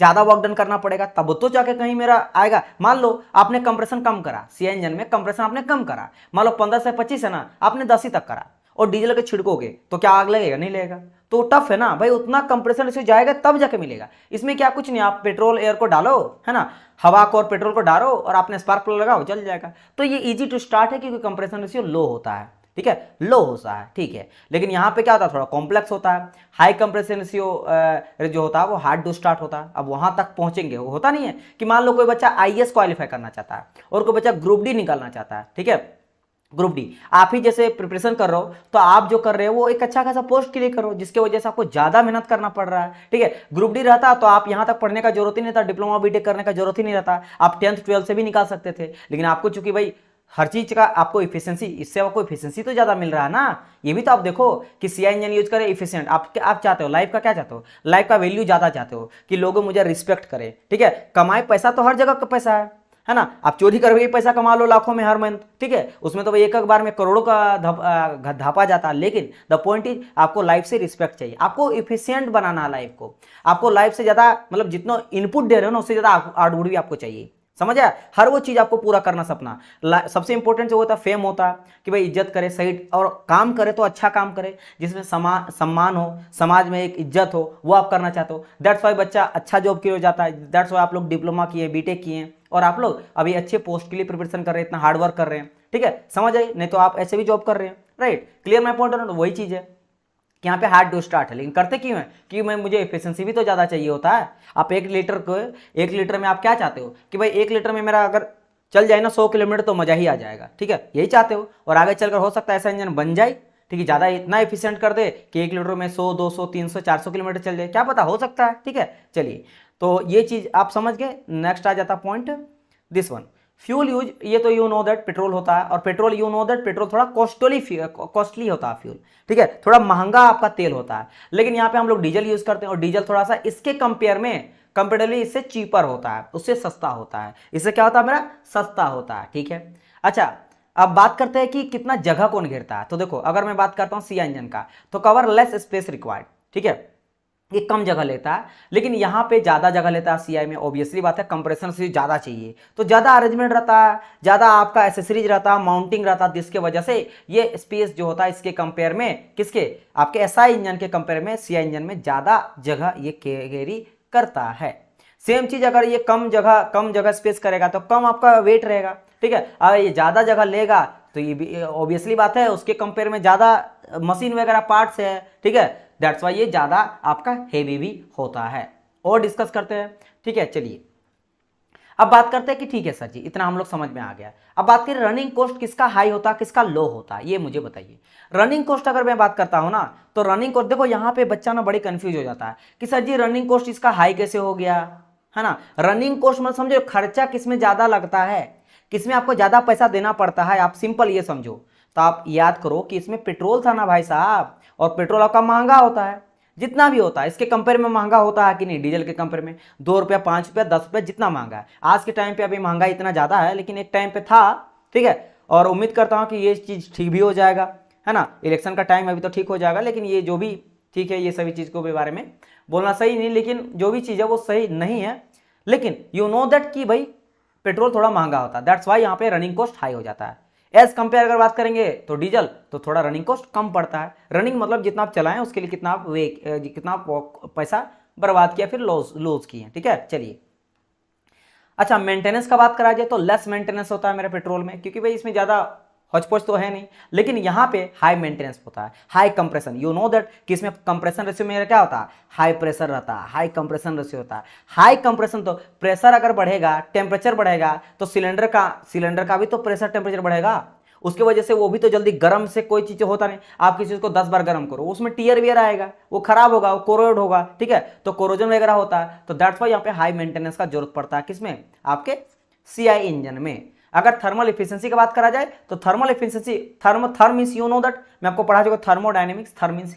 ज्यादा वर्क डन करना पड़ेगा, तब तो जाके कहीं मेरा आएगा। मान लो आपने कंप्रेशन कम करा, सीएनजी इंजन में कंप्रेशन आपने कम करा, मान लो 15 से 25 है ना, आपने 10 ही तक करा, और डीजल के छिड़कोगे तो क्या आग लगेगा, नहीं लगेगा, तो टफ है ना भाई, उतना कंप्रेशन रेशियो जाएगा तब जाके मिलेगा। इसमें क्या कुछ नहीं, आप पेट्रोल एयर को डालो, है ना, हवा को और पेट्रोल को डालो और आपने स्पार्क प्लग लगाओ, जल जाएगा। तो ये इजी टू स्टार्ट है क्योंकि कंप्रेशन रेशियो लो होता है, ठीक है, लो होता है, ठीक है। लेकिन यहाँ पे क्या होता है, थोड़ा कॉम्प्लेक्स होता है, हाई कंप्रेशन रेशियो जो होता है वो हार्ड टू स्टार्ट होता है। अब वहां तक पहुंचेंगे, वो होता नहीं है कि मान लो कोई बच्चा आईएएस क्वालिफाई करना चाहता है और कोई बच्चा ग्रुप डी निकालना चाहता है, ठीक है, ग्रुप डी, आप ही जैसे प्रिपरेशन कर रहे हो, तो आप जो कर रहे हो वो एक अच्छा खासा पोस्ट के लिए करो, जिसके वजह से आपको ज्यादा मेहनत करना पड़ रहा है, ठीक है। ग्रुप डी रहता तो आप यहां तक पढ़ने का जरूरत ही नहीं था, डिप्लोमा बीटेक करने का जरूरत ही नहीं रहता, आप 10th 12th से भी निकाल सकते थे। लेकिन आपको चूंकि भाई हर चीज का आपको इफिशियंसी, इससे आपको इफिशियंसी तो ज्यादा मिल रहा है ना, ये भी तो आप देखो कि सीआई इंजन यूज करे इफिशियंट, आप चाहते हो लाइफ का क्या चाहते हो, लाइफ का वैल्यू ज्यादा चाहते हो कि लोग मुझे रिस्पेक्ट करे, ठीक है। कमाए पैसा तो हर जगह का पैसा है ना, आप चोरी करके पैसा कमा लो लाखों में हर मंथ, ठीक है, उसमें तो भाई एक बार में करोड़ों का धापा जाता है। लेकिन द पॉइंट इज आपको लाइफ से रिस्पेक्ट चाहिए, आपको इफिशियंट बनाना है लाइफ को, आपको लाइफ से ज्यादा मतलब जितना इनपुट दे रहे हो ना उससे ज्यादा आउटपुट भी आपको चाहिए, समझ आया, हर वो चीज आपको पूरा करना सपना। सबसे इंपॉर्टेंट जो होता है फेम होता है कि भाई इज्जत करे, सही और काम करे तो अच्छा काम करे जिसमें सम्मान हो, समाज में एक इज्जत हो, वो आप करना चाहते हो। दैट्स वाई बच्चा अच्छा जॉब के लिए जाता है, दैट्स वाई आप लोग डिप्लोमा किए, बीटेक किए और आप लोग अभी अच्छे पोस्ट के लिए प्रिपरेशन कर रहे हैं, इतना हार्ड वर्क कर रहे हैं, ठीक है, समझ आई, नहीं तो आप ऐसे भी जॉब कर रहे हैं, राइट, क्लियर माई पॉइंट। तो वही चीज है कि यहाँ पे हार्ड टू स्टार्ट है, लेकिन करते क्यों है कि मैं मुझे एफिशिएंसी भी तो ज़्यादा चाहिए होता है। आप 1 लीटर में आप क्या चाहते हो कि भाई 1 लीटर में मेरा अगर चल जाए ना 100 किलोमीटर तो मजा ही आ जाएगा, ठीक है, यही चाहते हो। और आगे चलकर हो सकता है ऐसा इंजन बन जाए, ठीक है, ज़्यादा इतना एफिशिएंट कर दे कि 1 लीटर में 100 200 300 400 किलोमीटर चल जाए, क्या पता, हो सकता है, ठीक है। चलिए, तो ये चीज़ आप समझ गए। नेक्स्ट आ जाता point this one, fuel use. ये तो यू नो दैट पेट्रोल होता है, और petrol you know that petrol थोड़ा कॉस्टली होता है फ्यूल, ठीक है, थोड़ा महंगा आपका तेल होता है। लेकिन यहाँ पे हम लोग डीजल यूज करते हैं और डीजल थोड़ा सा इसके कंपेयर में कंपेरेटिवली इससे चीपर होता है, उससे सस्ता होता है, इससे क्या होता है मेरा सस्ता होता है, ठीक है। अच्छा, अब बात करते हैं कि कितना जगह कौन घेरता है। तो देखो अगर मैं बात करता हूँ सीआई इंजन का, तो कवर लेस स्पेस रिक्वायर्ड, ठीक है, ये कम जगह लेता है। लेकिन यहाँ पे ज्यादा जगह लेता है सीआई में, ऑब्वियसली बात है, कंप्रेशन से ज्यादा चाहिए तो ज्यादा अरेंजमेंट रहता है, ज्यादा आपका एसेसरीज रहता है, माउंटिंग रहता है, जिसके वजह से ये स्पेस जो होता है इसके कंपेयर में, किसके, आपके एसआई इंजन के कंपेयर में सीआई इंजन में ज्यादा जगह ये कैरी करता है। सेम चीज अगर ये कम जगह स्पेस करेगा तो कम आपका वेट रहेगा, ठीक है। अगर ये ज्यादा जगह लेगा तो ये भी ऑब्वियसली बात है, उसके कंपेयर में ज़्यादा मशीन वगैरह पार्ट्स है, ठीक है, दैट्स वाई ये ज़्यादा आपका हेवी भी होता है। और डिस्कस करते हैं, ठीक है। चलिए अब बात करते हैं कि ठीक है सर जी, इतना हम लोग समझ में आ गया। अब बात करें रनिंग कॉस्ट किसका हाई होता है, किसका लो होता है, ये मुझे बताइए। रनिंग कॉस्ट अगर मैं बात करता हूं ना, तो रनिंग कॉस्ट देखो यहाँ पे बच्चा ना बड़ी कंफ्यूज हो जाता है कि सर जी रनिंग कॉस्ट इसका हाई कैसे हो गया, है ना। रनिंग कॉस्ट मतलब समझो खर्चा किसमें ज्यादा लगता है, किसमें आपको ज्यादा पैसा देना पड़ता है, आप सिंपल ये समझो। तो आप याद करो कि इसमें पेट्रोल था ना भाई साहब, और पेट्रोल आपका महंगा होता है, जितना भी होता है इसके कंपेयर में महंगा होता है कि नहीं, डीजल के कंपेयर में 2 रुपया 5 रुपया 10 रुपया जितना महंगा है। आज के टाइम पे अभी महंगाई इतना ज़्यादा है, लेकिन एक टाइम पे था, ठीक है। और उम्मीद करता हूँ कि ये चीज़ ठीक भी हो जाएगा, है ना। इलेक्शन का टाइम अभी तो ठीक हो जाएगा, लेकिन ये जो भी ठीक है, ये सभी चीज़ के बारे में बोलना सही नहीं, लेकिन जो भी चीज़ है वो सही नहीं है। लेकिन यू नो दैट कि भाई पेट्रोल थोड़ा महंगा होता है, दैट्स वाई यहाँ पे रनिंग कॉस्ट हाई हो जाता है। एज कंपेयर अगर बात करेंगे तो डीजल तो थोड़ा रनिंग कॉस्ट कम पड़ता है। रनिंग मतलब जितना आप चलाएं उसके लिए कितना आप कितना पैसा बर्बाद किया, फिर लॉस किए, ठीक है। चलिए अच्छा, मेंटेनेंस का बात करा जाए तो लेस मेंटेनेंस होता है मेरे पेट्रोल में, क्योंकि भाई इसमें ज़्यादा हौच-पौच तो है नहीं, लेकिन यहाँ पे हाई मेंटेनेंस होता है, high compression. You know that कि इसमें कंप्रेशन रेशियो में क्या होता है, हाई प्रेशर रहता है, हाई कंप्रेशन रेशियो होता है। हाई कंप्रेशन तो प्रेशर अगर बढ़ेगा, टेम्परेचर बढ़ेगा, तो सिलेंडर का भी तो प्रेशर टेम्परेचर बढ़ेगा, उसके वजह से वो भी तो जल्दी गर्म से कोई चीज़ होता नहीं। आप किसी चीज़ को 10 बार गर्म करो, उसमें टीयर वियर आएगा, वो खराब होगा, वो कोरोड होगा, ठीक है, तो कोरोजन वगैरह होता है। तो दैट्स वाई यहाँ पे हाई मेंटेनेंस का जरूरत पड़ता है, किसमें, आपके सीआई इंजन में। अगर थर्मल इफिशिएंसी की बात करा जाए तो thermal efficiency, therm means you know that, मैं आपको पढ़ा चुका थर्मोडायनेमिक्स, थर्म मींस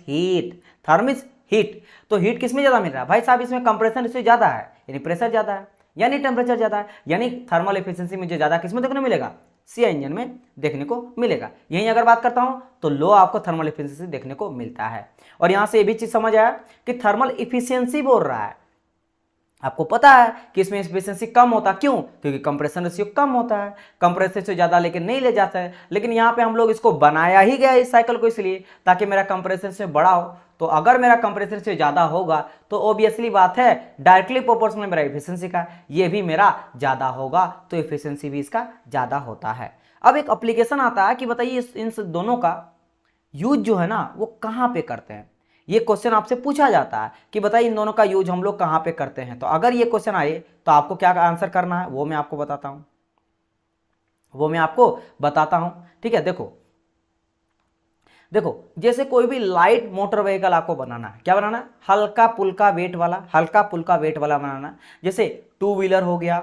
हीट। तो हीट किसमें ज्यादा मिल रहा है भाई साहब, इसमें कंप्रेशन इससे ज्यादा है, यानी प्रेशर ज्यादा है, यानी टेम्परेचर ज्यादा है, यानी थर्मल इफिशिएंसी मुझे ज्यादा किसमें देखने मिलेगा, सीआई इंजन में देखने को मिलेगा। यहीं अगर बात करता हूं तो लो आपको थर्मल इफिशिएंसी देखने को मिलता है। और यहां से ये भी चीज समझ आया कि थर्मल इफिशिएंसी बोल रहा है, आपको पता है कि इसमें एफिशिएंसी कम होता है, क्यों, क्योंकि कंप्रेशन रेशियो कम होता है, कंप्रेसर से ज़्यादा लेकिन नहीं ले जाता है। लेकिन यहाँ पे हम लोग इसको बनाया ही गया इस साइकिल को इसलिए ताकि मेरा कंप्रेसर से बड़ा हो। तो अगर मेरा कंप्रेसर से ज़्यादा होगा तो ऑब्वियसली बात है डायरेक्टली प्रोपोर्शनल मेरा एफिशिएंसी का ये भी मेरा ज़्यादा होगा, तो एफिशिएंसी भी इसका ज़्यादा होता है। अब एक एप्लीकेशन आता है कि बताइए इन दोनों का यूज जो है ना वो कहाँ पे करते हैं। ये क्वेश्चन आपसे पूछा जाता है कि बताइए इन दोनों का यूज हम लोग कहाँ पे करते हैं। तो अगर ये क्वेश्चन आए तो आपको क्या आंसर करना है वो मैं आपको बताता हूं, ठीक है। देखो जैसे कोई भी लाइट मोटर व्हीकल आपको बनाना है, क्या बनाना है, हल्का पुल्का वेट वाला बनाना है। जैसे 2 व्हीलर हो गया,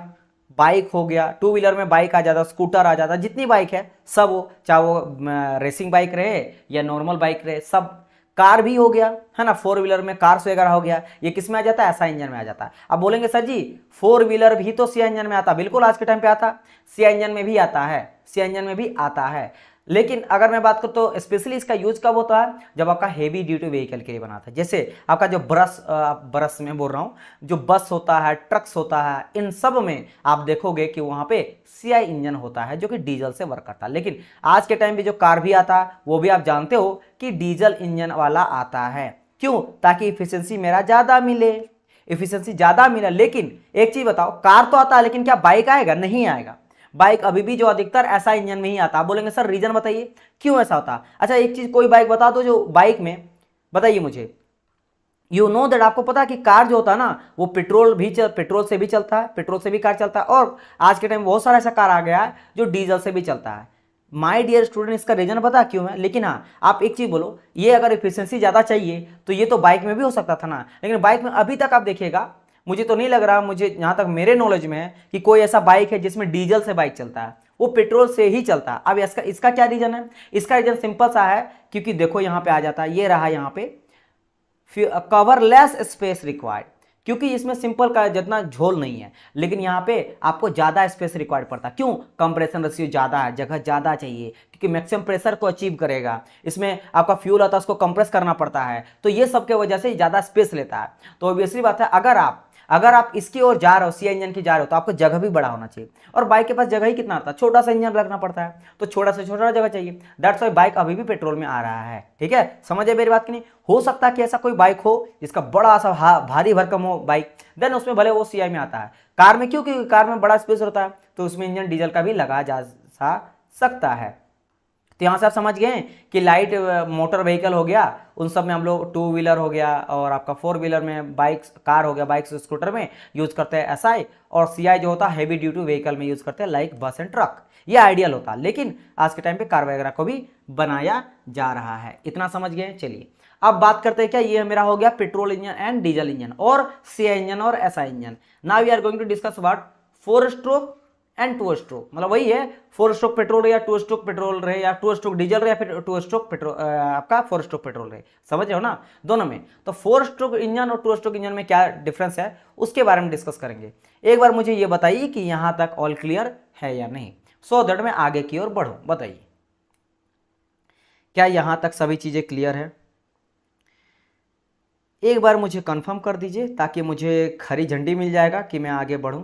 बाइक हो गया, 2 व्हीलर में बाइक आ जाता, स्कूटर आ जाता, जितनी बाइक है सब वो, चाहे वो रेसिंग बाइक रहे या नॉर्मल बाइक रहे, सब। कार भी हो गया, है ना, 4 व्हीलर में कार्स वगैरह हो गया, ये किस में आ जाता है, एसआई इंजन में आ जाता है। अब बोलेंगे सर जी 4 व्हीलर भी तो सीआई इंजन में आता है, बिल्कुल आज के टाइम पे आता, सीआई इंजन में भी आता है। लेकिन अगर मैं बात करूँ तो स्पेशली इसका यूज कब होता है, जब आपका हेवी ड्यूटी व्हीकल के लिए बनाता है। जैसे आपका जो बस में बोल रहा हूँ, जो बस होता है, ट्रक्स होता है, इन सब में आप देखोगे कि वहाँ पे सीआई इंजन होता है जो कि डीजल से वर्क करता है। लेकिन आज के टाइम पे जो कार भी आता है वो भी आप जानते हो कि डीजल इंजन वाला आता है, क्यों, ताकि इफिशियंसी मेरा ज़्यादा मिले। लेकिन एक चीज़ बताओ, कार तो आता है लेकिन क्या बाइक आएगा, नहीं आएगा। बाइक अभी भी जो अधिकतर ऐसा इंजन में ही आता है। बोलेंगे सर रीजन बताइए क्यों ऐसा होता है। अच्छा एक चीज कोई बाइक बता दो जो बाइक में, बताइए मुझे। यू नो दैट, आपको पता है कि कार जो होता है ना वो पेट्रोल से भी चलता है, पेट्रोल से भी कार चलता है, और आज के टाइम बहुत सारा ऐसा कार आ गया है जो डीजल से भी चलता है। माय डियर स्टूडेंट, इसका रीजन पता क्यों है। लेकिन हाँ आप एक चीज बोलो, ये अगर इफिशियंसी ज्यादा चाहिए तो ये तो बाइक में भी हो सकता था ना, लेकिन बाइक में अभी तक आप देखिएगा, मुझे तो नहीं लग रहा, मुझे जहां तक मेरे नॉलेज में है कि कोई ऐसा बाइक है जिसमें डीजल से बाइक चलता है, वो पेट्रोल से ही चलता है। अब इसका क्या रीजन है, इसका रीजन सिंपल सा है, क्योंकि देखो यहां पे आ जाता है, ये रहा यहां पे कवर लेस स्पेस रिक्वायर्ड, क्योंकि इसमें सिंपल का जितना झोल नहीं है, लेकिन यहाँ पे आपको ज्यादा स्पेस रिक्वायर्ड पड़ता है। क्यों, कंप्रेशन रेशियो ज्यादा है, जगह ज्यादा चाहिए, क्योंकि मैक्सिमम प्रेशर को अचीव करेगा। इसमें आपका फ्यूल आता है, उसको कंप्रेस करना पड़ता है, तो ये सब के वजह से ज्यादा स्पेस लेता है। तो ऑब्वियसली बात है, अगर आप इसकी ओर जा रहे हो, सीआई इंजन की जा रहे हो, तो आपको जगह भी बड़ा होना चाहिए। और बाइक के पास जगह ही कितना आता है, छोटा सा इंजन रखना पड़ता है, तो छोटा से छोटा जगह चाहिए। दैट्स वाई बाइक अभी भी पेट्रोल में आ रहा है, ठीक है, समझे मेरी बात की नहीं। हो सकता है कि ऐसा कोई बाइक हो जिसका बड़ा सा भारी भरकम हो बाइक, देन उसमें भले वो सीआई में आता है। कार में क्यों, क्योंकि कार में बड़ा स्पेस होता है, तो उसमें इंजन डीजल का भी लगा जा सकता है। तो यहाँ से आप समझ गए कि लाइट मोटर व्हीकल हो गया, उन सब में हम लोग टू व्हीलर हो गया, और आपका फोर व्हीलर में बाइक कार हो गया, बाइक स्कूटर में यूज करते हैं एसआई, और सीआई जो होता है हैवी ड्यूटी व्हीकल में यूज करते हैं लाइक बस एंड ट्रक। ये आइडियल होता है, लेकिन आज के टाइम पे कार वगैरह को भी बनाया जा रहा है। इतना समझ गए। चलिए अब बात करते हैं, क्या ये मेरा हो गया petrol engine and diesel engine और सीआई इंजन और SI engine. Now we are going to discuss about 4 stroke and 2 stroke. मतलब वही है 4 स्ट्रोक पेट्रोल या 2 स्ट्रोक पेट्रोल रहे, या 2 स्ट्रोक डीजल रहे, या फिर 2 स्ट्रोक पेट्रोल आपका 4 स्ट्रोक पेट्रोल रहे। समझ रहे हो ना दोनों में। तो 4 स्ट्रोक इंजन और 2 स्ट्रोक इंजन में क्या डिफरेंस है उसके बारे में डिस्कस करेंगे। एक बार मुझे ये बताइए कि यहां तक ऑल क्लियर है या नहीं, सो दैट मैं आगे की ओर बढ़ूं। बताइए क्या यहां तक सभी चीजें क्लियर है? एक बार मुझे कंफर्म कर दीजिए ताकि मुझे खरी झंडी मिल जाएगा कि मैं आगे बढ़ूं।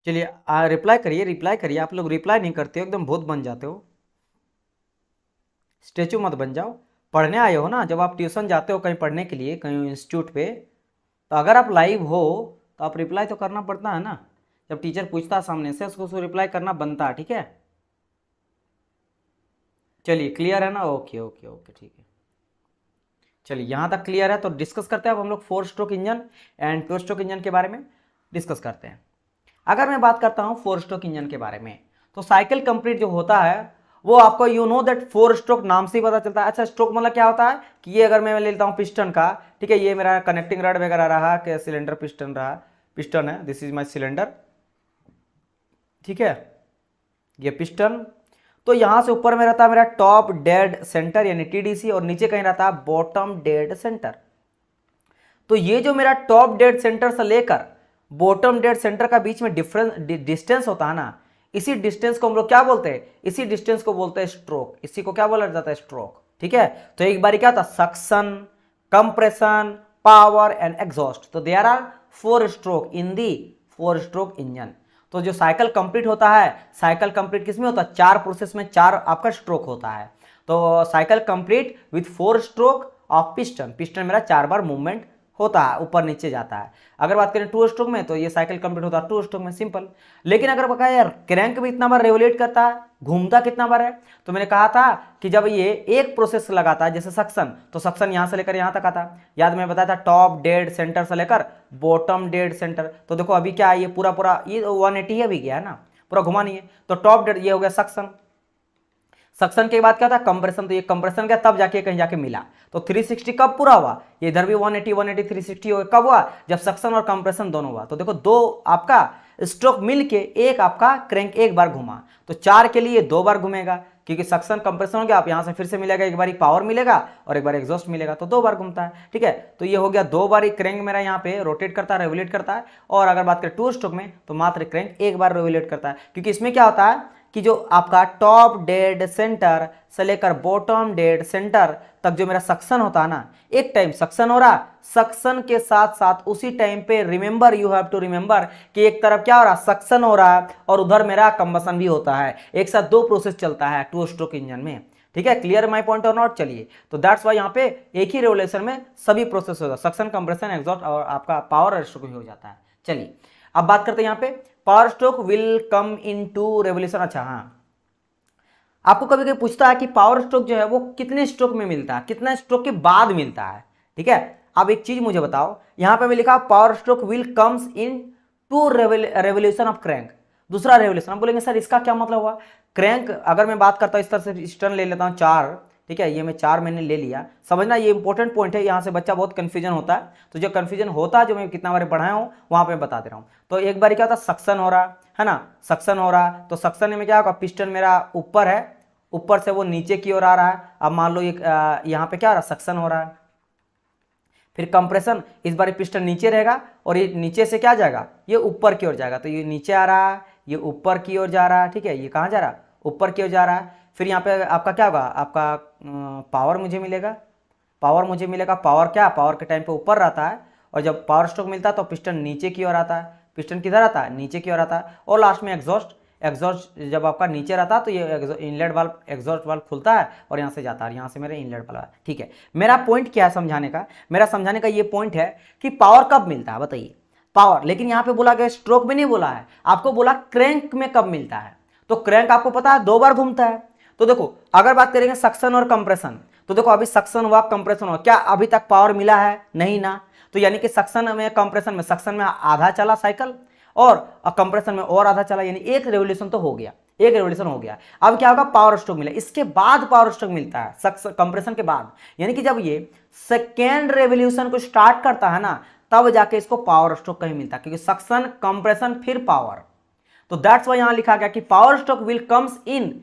चलिए रिप्लाई करिए, रिप्लाई करिए। आप लोग रिप्लाई नहीं करते हो, एकदम भूत बन जाते हो। स्टेचू मत बन जाओ। पढ़ने आए हो ना, जब आप ट्यूशन जाते हो कहीं पढ़ने के लिए कहीं इंस्टीट्यूट पे, तो अगर आप लाइव हो तो आप रिप्लाई तो करना पड़ता है ना। जब टीचर पूछता है सामने से, उसको रिप्लाई करना बनता है, ठीक है। चलिए क्लियर है ना? ओके ओके ओके ठीक है। चलिए यहाँ तक क्लियर है, तो डिस्कस करते हैं अब हम लोग 4 stroke engine and 2 stroke engine के बारे में डिस्कस करते हैं। अगर मैं बात करता हूँ 4 स्ट्रोक इंजन के बारे में, तो साइकिल कंप्लीट जो होता है वो आपको यू नो दैट 4 स्ट्रोक नाम से ही पता चलता है। अच्छा स्ट्रोक मतलब क्या होता है कि ये अगर मैं ले लेता हूँ पिस्टन का, ठीक है, ये मेरा कनेक्टिंग रड वगैरह रहा कि सिलेंडर पिस्टन रहा, पिस्टन है, दिस इज माई सिलेंडर, ठीक है, ये पिस्टन। तो यहां से ऊपर में रहता है मेरा टॉप डेड सेंटर यानी टीडीसी, और नीचे कहीं रहता है बॉटम डेड सेंटर। तो ये जो मेरा टॉप डेड सेंटर से लेकर बॉटम डेड सेंटर का बीच में डिस्टेंस होता है ना, इसी डिस्टेंस को हम लोग क्या बोलते हैं? इसी डिस्टेंस को बोलते हैं स्ट्रोक। इसी को क्या बोला जाता है? स्ट्रोक, ठीक है। तो एक बार क्या था, suction, compression, power and exhaust. तो there are 4 stroke in the 4 stroke engine. तो जो साइकिल कंप्लीट होता है, साइकिल कंप्लीट किसमें होता है? 4 प्रोसेस में 4 आपका स्ट्रोक होता है। तो cycle complete with 4 stroke of piston. Piston मेरा 4 बार मूवमेंट होता है, ऊपर नीचे जाता है। अगर बात करें 2 स्ट्रोक में, तो ये साइकिल कंप्लीट होता है 2 स्ट्रोक में, सिंपल। लेकिन अगर बताया यार क्रैंक भी इतना बार रेवोल्यूट करता है, घूमता कितना बार है, तो मैंने कहा था कि जब ये एक प्रोसेस लगाता है जैसे सक्शन, तो सक्शन यहां से लेकर यहां तक आता है। याद मैं बताया था टॉप डेड सेंटर से लेकर बॉटम डेड सेंटर। तो देखो अभी क्या है, ये पूरा पूरा ये 180 अभी गया है ना, पूरा घुमा नहीं है। तो टॉप डेड ये हो गया सक्शन। सक्शन के बाद क्या था? कंप्रेशन। तो ये कंप्रेशन क्या, तब जाके कहीं जाके मिला। तो 360 कब पूरा हुआ? ये इधर भी 180 180 360 हो, कब हुआ? जब सक्शन और कंप्रेशन दोनों हुआ। तो देखो दो आपका स्ट्रोक मिलके एक आपका क्रैंक एक बार घुमा, तो 4 के लिए 2 बार घूमेगा, क्योंकि सक्शन कंप्रेशन हो गया। आप यहां से फिर से मिलेगा, एक बार पावर मिलेगा और एक बार एग्जॉस्ट मिलेगा, तो 2 बार घूमता है, ठीक है। तो ये हो गया 2 बार क्रैंक मेरा यहाँ पे रोटेट करता है, रेवोल्यूट करता है। और अगर बात करें 2 स्ट्रोक में, तो मात्र क्रैंक एक बार रेवोल्यूट करता है, क्योंकि इसमें क्या होता है कि जो आपका टॉप डेड सेंटर से लेकर बॉटम डेड सेंटर तक जो मेरा सक्शन होता है ना, एक टाइम सक्शन हो रहा, सक्शन के साथ साथ उसी टाइम पे remember, you have to remember कि एक तरफ क्या हो रहा, सक्शन हो रहा है और उधर मेरा कंबसन भी होता है। एक साथ 2 प्रोसेस चलता है 2 स्ट्रोक इंजन में, ठीक है। क्लियर माई पॉइंट और नॉट? चलिए, तो दैट्स वाई यहाँ पे एक ही रेवोल्यूशन में सभी प्रोसेस होता है, सक्शन, कंप्रेशन, एग्जॉस्ट और आपका पावर स्ट्रोक हो जाता है। चलिए अब बात करते हैं यहाँ पे power stroke will come in to revolution. अच्छा हाँ, आपको कभी कभी पूछता है कि पावर स्ट्रोक जो है वो कितने स्ट्रोक में मिलता है, कितना स्ट्रोक के बाद मिलता है, ठीक है। अब एक चीज मुझे बताओ, यहां पे मैं लिखा power stroke will comes in to revolution of crank. दूसरा रेवोल्यूशन, हम बोलेंगे सर इसका क्या मतलब हुआ? क्रैंक अगर मैं बात करता हूं इस तरह से, स्टर्न ले लेता हूं 4, ठीक है, ये मैं 4 मैंने ले लिया। समझना ये इंपॉर्टेंट पॉइंट है, यहाँ से बच्चा बहुत कंफ्यूजन होता है। तो जो कंफ्यूजन होता है, जो मैं कितना बार पढ़ाया हूँ वहां पे बता दे रहा हूँ। तो एक बार क्या होता है, सक्शन हो रहा है ना, सक्शन हो रहा, तो सक्शन में क्या होगा, पिस्टन मेरा ऊपर है, ऊपर से वो नीचे की ओर आ रहा है। अब मान लो यहाँ पे क्या हो रहा है, सक्शन हो रहा है। फिर कंप्रेशन, इस बार पिस्टन नीचे रहेगा और ये नीचे से क्या जाएगा, ये ऊपर की ओर जाएगा। तो ये नीचे आ रहा है, ये ऊपर की ओर जा रहा है, ठीक है। ये कहाँ जा रहा है, ऊपर की ओर जा रहा है। फिर यहाँ पे आपका क्या होगा, आपका पावर मुझे मिलेगा, पावर मुझे मिलेगा। पावर क्या, पावर के टाइम पे ऊपर रहता है और जब पावर स्ट्रोक मिलता है तो पिस्टन नीचे की ओर आता है, पिस्टन किधर आता है, नीचे की ओर आता है। और लास्ट में एग्जॉस्ट, एग्जॉस्ट जब आपका नीचे रहता है तो ये इनलेट वाल्व, एग्जॉस्ट वाल्व खुलता है और यहाँ से जाता है, यहाँ से मेरे इनलेट वाल्व। ठीक है, मेरा पॉइंट क्या है समझाने का, मेरा समझाने का ये पॉइंट है कि पावर कब मिलता है बताइए, पावर। लेकिन यहाँ पे बोला गया स्ट्रोक में नहीं बोला है, आपको बोला क्रैंक में कब मिलता है। तो क्रैंक आपको पता है 2 बार घूमता है। तो देखो अगर बात करेंगे सक्शन और कंप्रेशन, तो देखो अभी सक्शन हुआ, कंप्रेशन हुआ, क्या अभी तक पावर मिला है, नहीं ना। तो यानी कि सक्शन में, कंप्रेशन में, सक्शन में आधा चला साइकिल और कंप्रेशन में और आधा चला, यानी एक रेवोल्यूशन तो हो गया, एक रेवोल्यूशन हो गया। अब क्या होगा, पावर स्ट्रोक मिला, इसके बाद पावर स्ट्रोक मिलता है कंप्रेशन के बाद, यानी कि जब ये सेकेंड रेवोल्यूशन को स्टार्ट करता है ना, तब जाके इसको पावर स्ट्रोक कहीं मिलता है, क्योंकि सक्शन, कंप्रेशन फिर पावर। तो दैट्स वाई यहां लिखा गया कि power stroke will comes in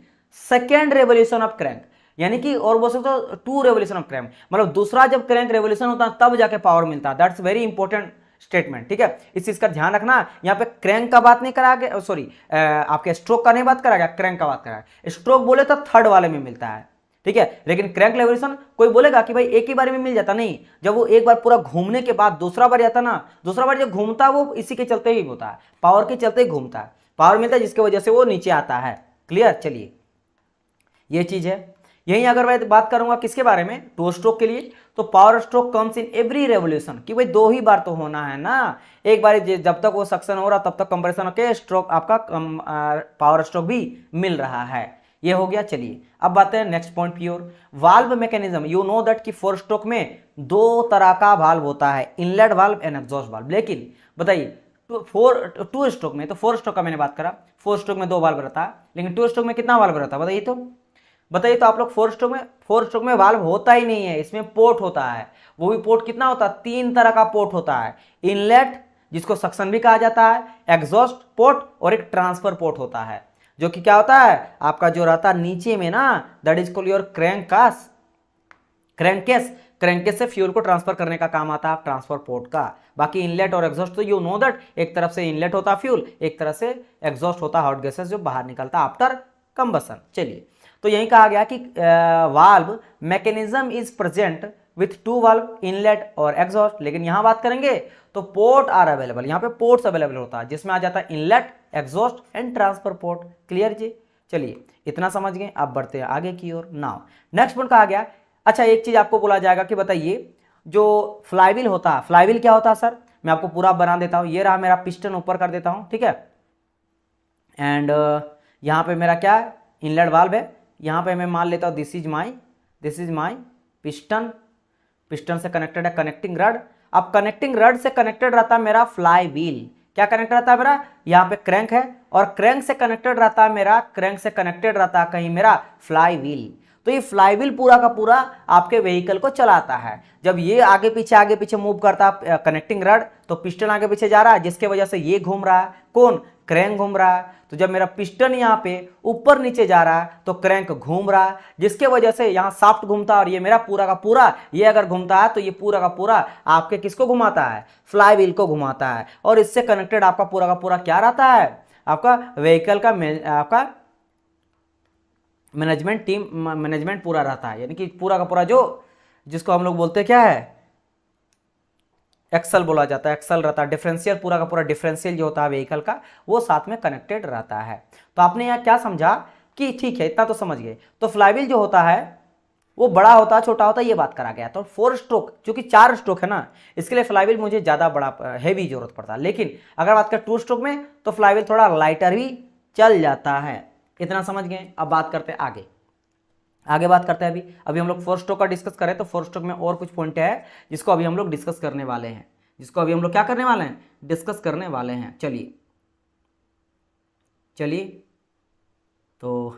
second revolution of crank, यानी कि और बोल सकते हो 2 रेवोल्यूशन ऑफ क्रैंक, मतलब दूसरा जब क्रैंक रेवोल्यूशन होता है तब जाके पावर मिलता है। That's very important statement. ठीक है, इस चीज का ध्यान रखना, यहाँ पे क्रैंक का बात नहीं करा गया, सॉरी आपके स्ट्रोक का नहीं बात करा गया, क्रैंक का बात करा गया। स्ट्रोक बोले तो थर्ड वाले में मिलता है, ठीक है, लेकिन क्रैंक रेवोल्यूशन कोई बोलेगा कि भाई एक ही बार में मिल जाता, नहीं, जब वो एक बार पूरा घूमने के बाद दूसरा बार जाता ना, दूसरा बार जब घूमता है वो इसी के चलते ही होता है, पावर के चलते ही घूमता है, पावर मिलता है जिसकी वजह से वो नीचे आता है। क्लियर, चलिए ये चीज है। यहीं अगर मैं बात करूंगा किसके बारे में, 2 स्ट्रोक के लिए, तो power stroke comes in every revolution, कि भाई 2 ही बार तो होना है ना, एक बार जब तक वो सक्शन हो रहा तब तक कंप्रेशन के स्ट्रोक आपका पावर स्ट्रोक भी मिल रहा है। ये हो गया। चलिए अब बात है नेक्स्ट पॉइंट की ओर, valve mechanism. You know that कि 4 स्ट्रोक में 2 तरह का वाल्व होता है, inlet valve and exhaust valve. लेकिन बताइए 2 स्ट्रोक में, तो 4 स्ट्रोक का मैंने बात करा, 4 स्ट्रोक में 2 वाल्व रहता है, लेकिन 2 स्ट्रोक में कितना वाल्व रहता है बताइए तो, बताइए तो आप लोग। 4 स्ट्रोक में वाल्व होता ही नहीं है, इसमें पोर्ट होता है। वो भी पोर्ट कितना होता है, 3 तरह का पोर्ट होता है, इनलेट जिसको सक्शन भी कहा जाता है, एग्जॉस्ट पोर्ट और एक ट्रांसफर पोर्ट होता है, जो कि क्या होता है आपका जो रहता है नीचे में ना, that is called your crankcase. Crankcase से फ्यूल को ट्रांसफर करने का काम आता है ट्रांसफर पोर्ट का। बाकी इनलेट और एग्जॉस्ट तो यू नो दैट, एक तरफ से इनलेट होता है फ्यूल, एक तरफ से एग्जॉस्ट होता है हॉट गैसेस जो बाहर निकलता है आफ्टर कंबसन। चलिए, तो यही कहा गया कि valve mechanism is present with 2 valve, inlet और एग्जॉस्ट। लेकिन यहां बात करेंगे तो पोर्ट आर अवेलेबल, यहां पे पोर्ट्स अवेलेबल होता है, जिसमें आ जाता है inlet, exhaust and transfer port. Clear जी, चलिए इतना समझ गए, अब बढ़ते हैं आगे की ओर। नाउ नेक्स्ट पॉइंट कहा गया, अच्छा एक चीज आपको बोला जाएगा कि बताइए जो फ्लाईव्हील होता है, फ्लाईव्हील क्या होता है सर, मैं आपको पूरा बना देता हूं। ये रहा मेरा पिस्टन, ऊपर कर देता हूं, ठीक है, एंड यहां पे मेरा क्या है, इनलेट वाल्व है। यहां पे मैं मान लेता हूं this is my piston, piston से कनेक्टेड है कनेक्टिंग रड। अब कनेक्टिंग रड से कनेक्टेड रहता है मेरा फ्लाई व्हील, क्या कनेक्ट रहता है मेरा, यहाँ पे क्रैंक है, और क्रैंक से कनेक्टेड रहता है मेरा, क्रैंक से कनेक्टेड रहता है कहीं मेरा फ्लाई व्हील। तो ये फ्लाई व्हील पूरा का पूरा आपके व्हीकल को चलाता है। जब ये आगे पीछे मूव करता है कनेक्टिंग रड, तो पिस्टन आगे पीछे जा रहा है, जिसके वजह से ये घूम रहा है, कौन, क्रैंक घूम रहा है। तो जब मेरा पिस्टन यहाँ पे ऊपर नीचे जा रहा है तो क्रैंक घूम रहा है, जिसके वजह से यहाँ शाफ्ट घूमता है, और ये मेरा पूरा का पूरा, ये अगर घूमता है तो ये पूरा का पूरा आपके किसको घुमाता है, फ्लाई व्हील को घुमाता है। और इससे कनेक्टेड आपका पूरा का पूरा क्या रहता है, आपका व्हीकल का आपका मैनेजमेंट टीम, मैनेजमेंट पूरा रहता है, यानी कि पूरा का पूरा जो, जिसको हम लोग बोलते हैं क्या है, एक्सल बोला जाता है, एक्सल रहता है, डिफरेंशियल, पूरा का पूरा डिफरेंशियल जो होता है व्हीकल का, वो साथ में कनेक्टेड रहता है। तो आपने यहाँ क्या समझा कि ठीक है, इतना तो समझ गए। तो फ्लाईव्हील जो होता है वो बड़ा होता है छोटा होता है, ये बात करा गया। तो 4 स्ट्रोक, चूंकि 4 स्ट्रोक है ना, इसके लिए फ्लाईव्हील मुझे ज्यादा बड़ा हैवी जरूरत पड़ता है। लेकिन अगर बात करें 2 स्ट्रोक में, तो फ्लाईव्हील थोड़ा लाइटर भी चल जाता है। इतना समझ गए। अब बात करते हैं आगे बात करते हैं। अभी हम लोग 4 स्ट्रोक का डिस्कस करें, तो 4 स्ट्रोक में और कुछ पॉइंट है जिसको अभी हम लोग डिस्कस करने वाले हैं, क्या करने वाले हैं, डिस्कस करने वाले हैं। चलिए तो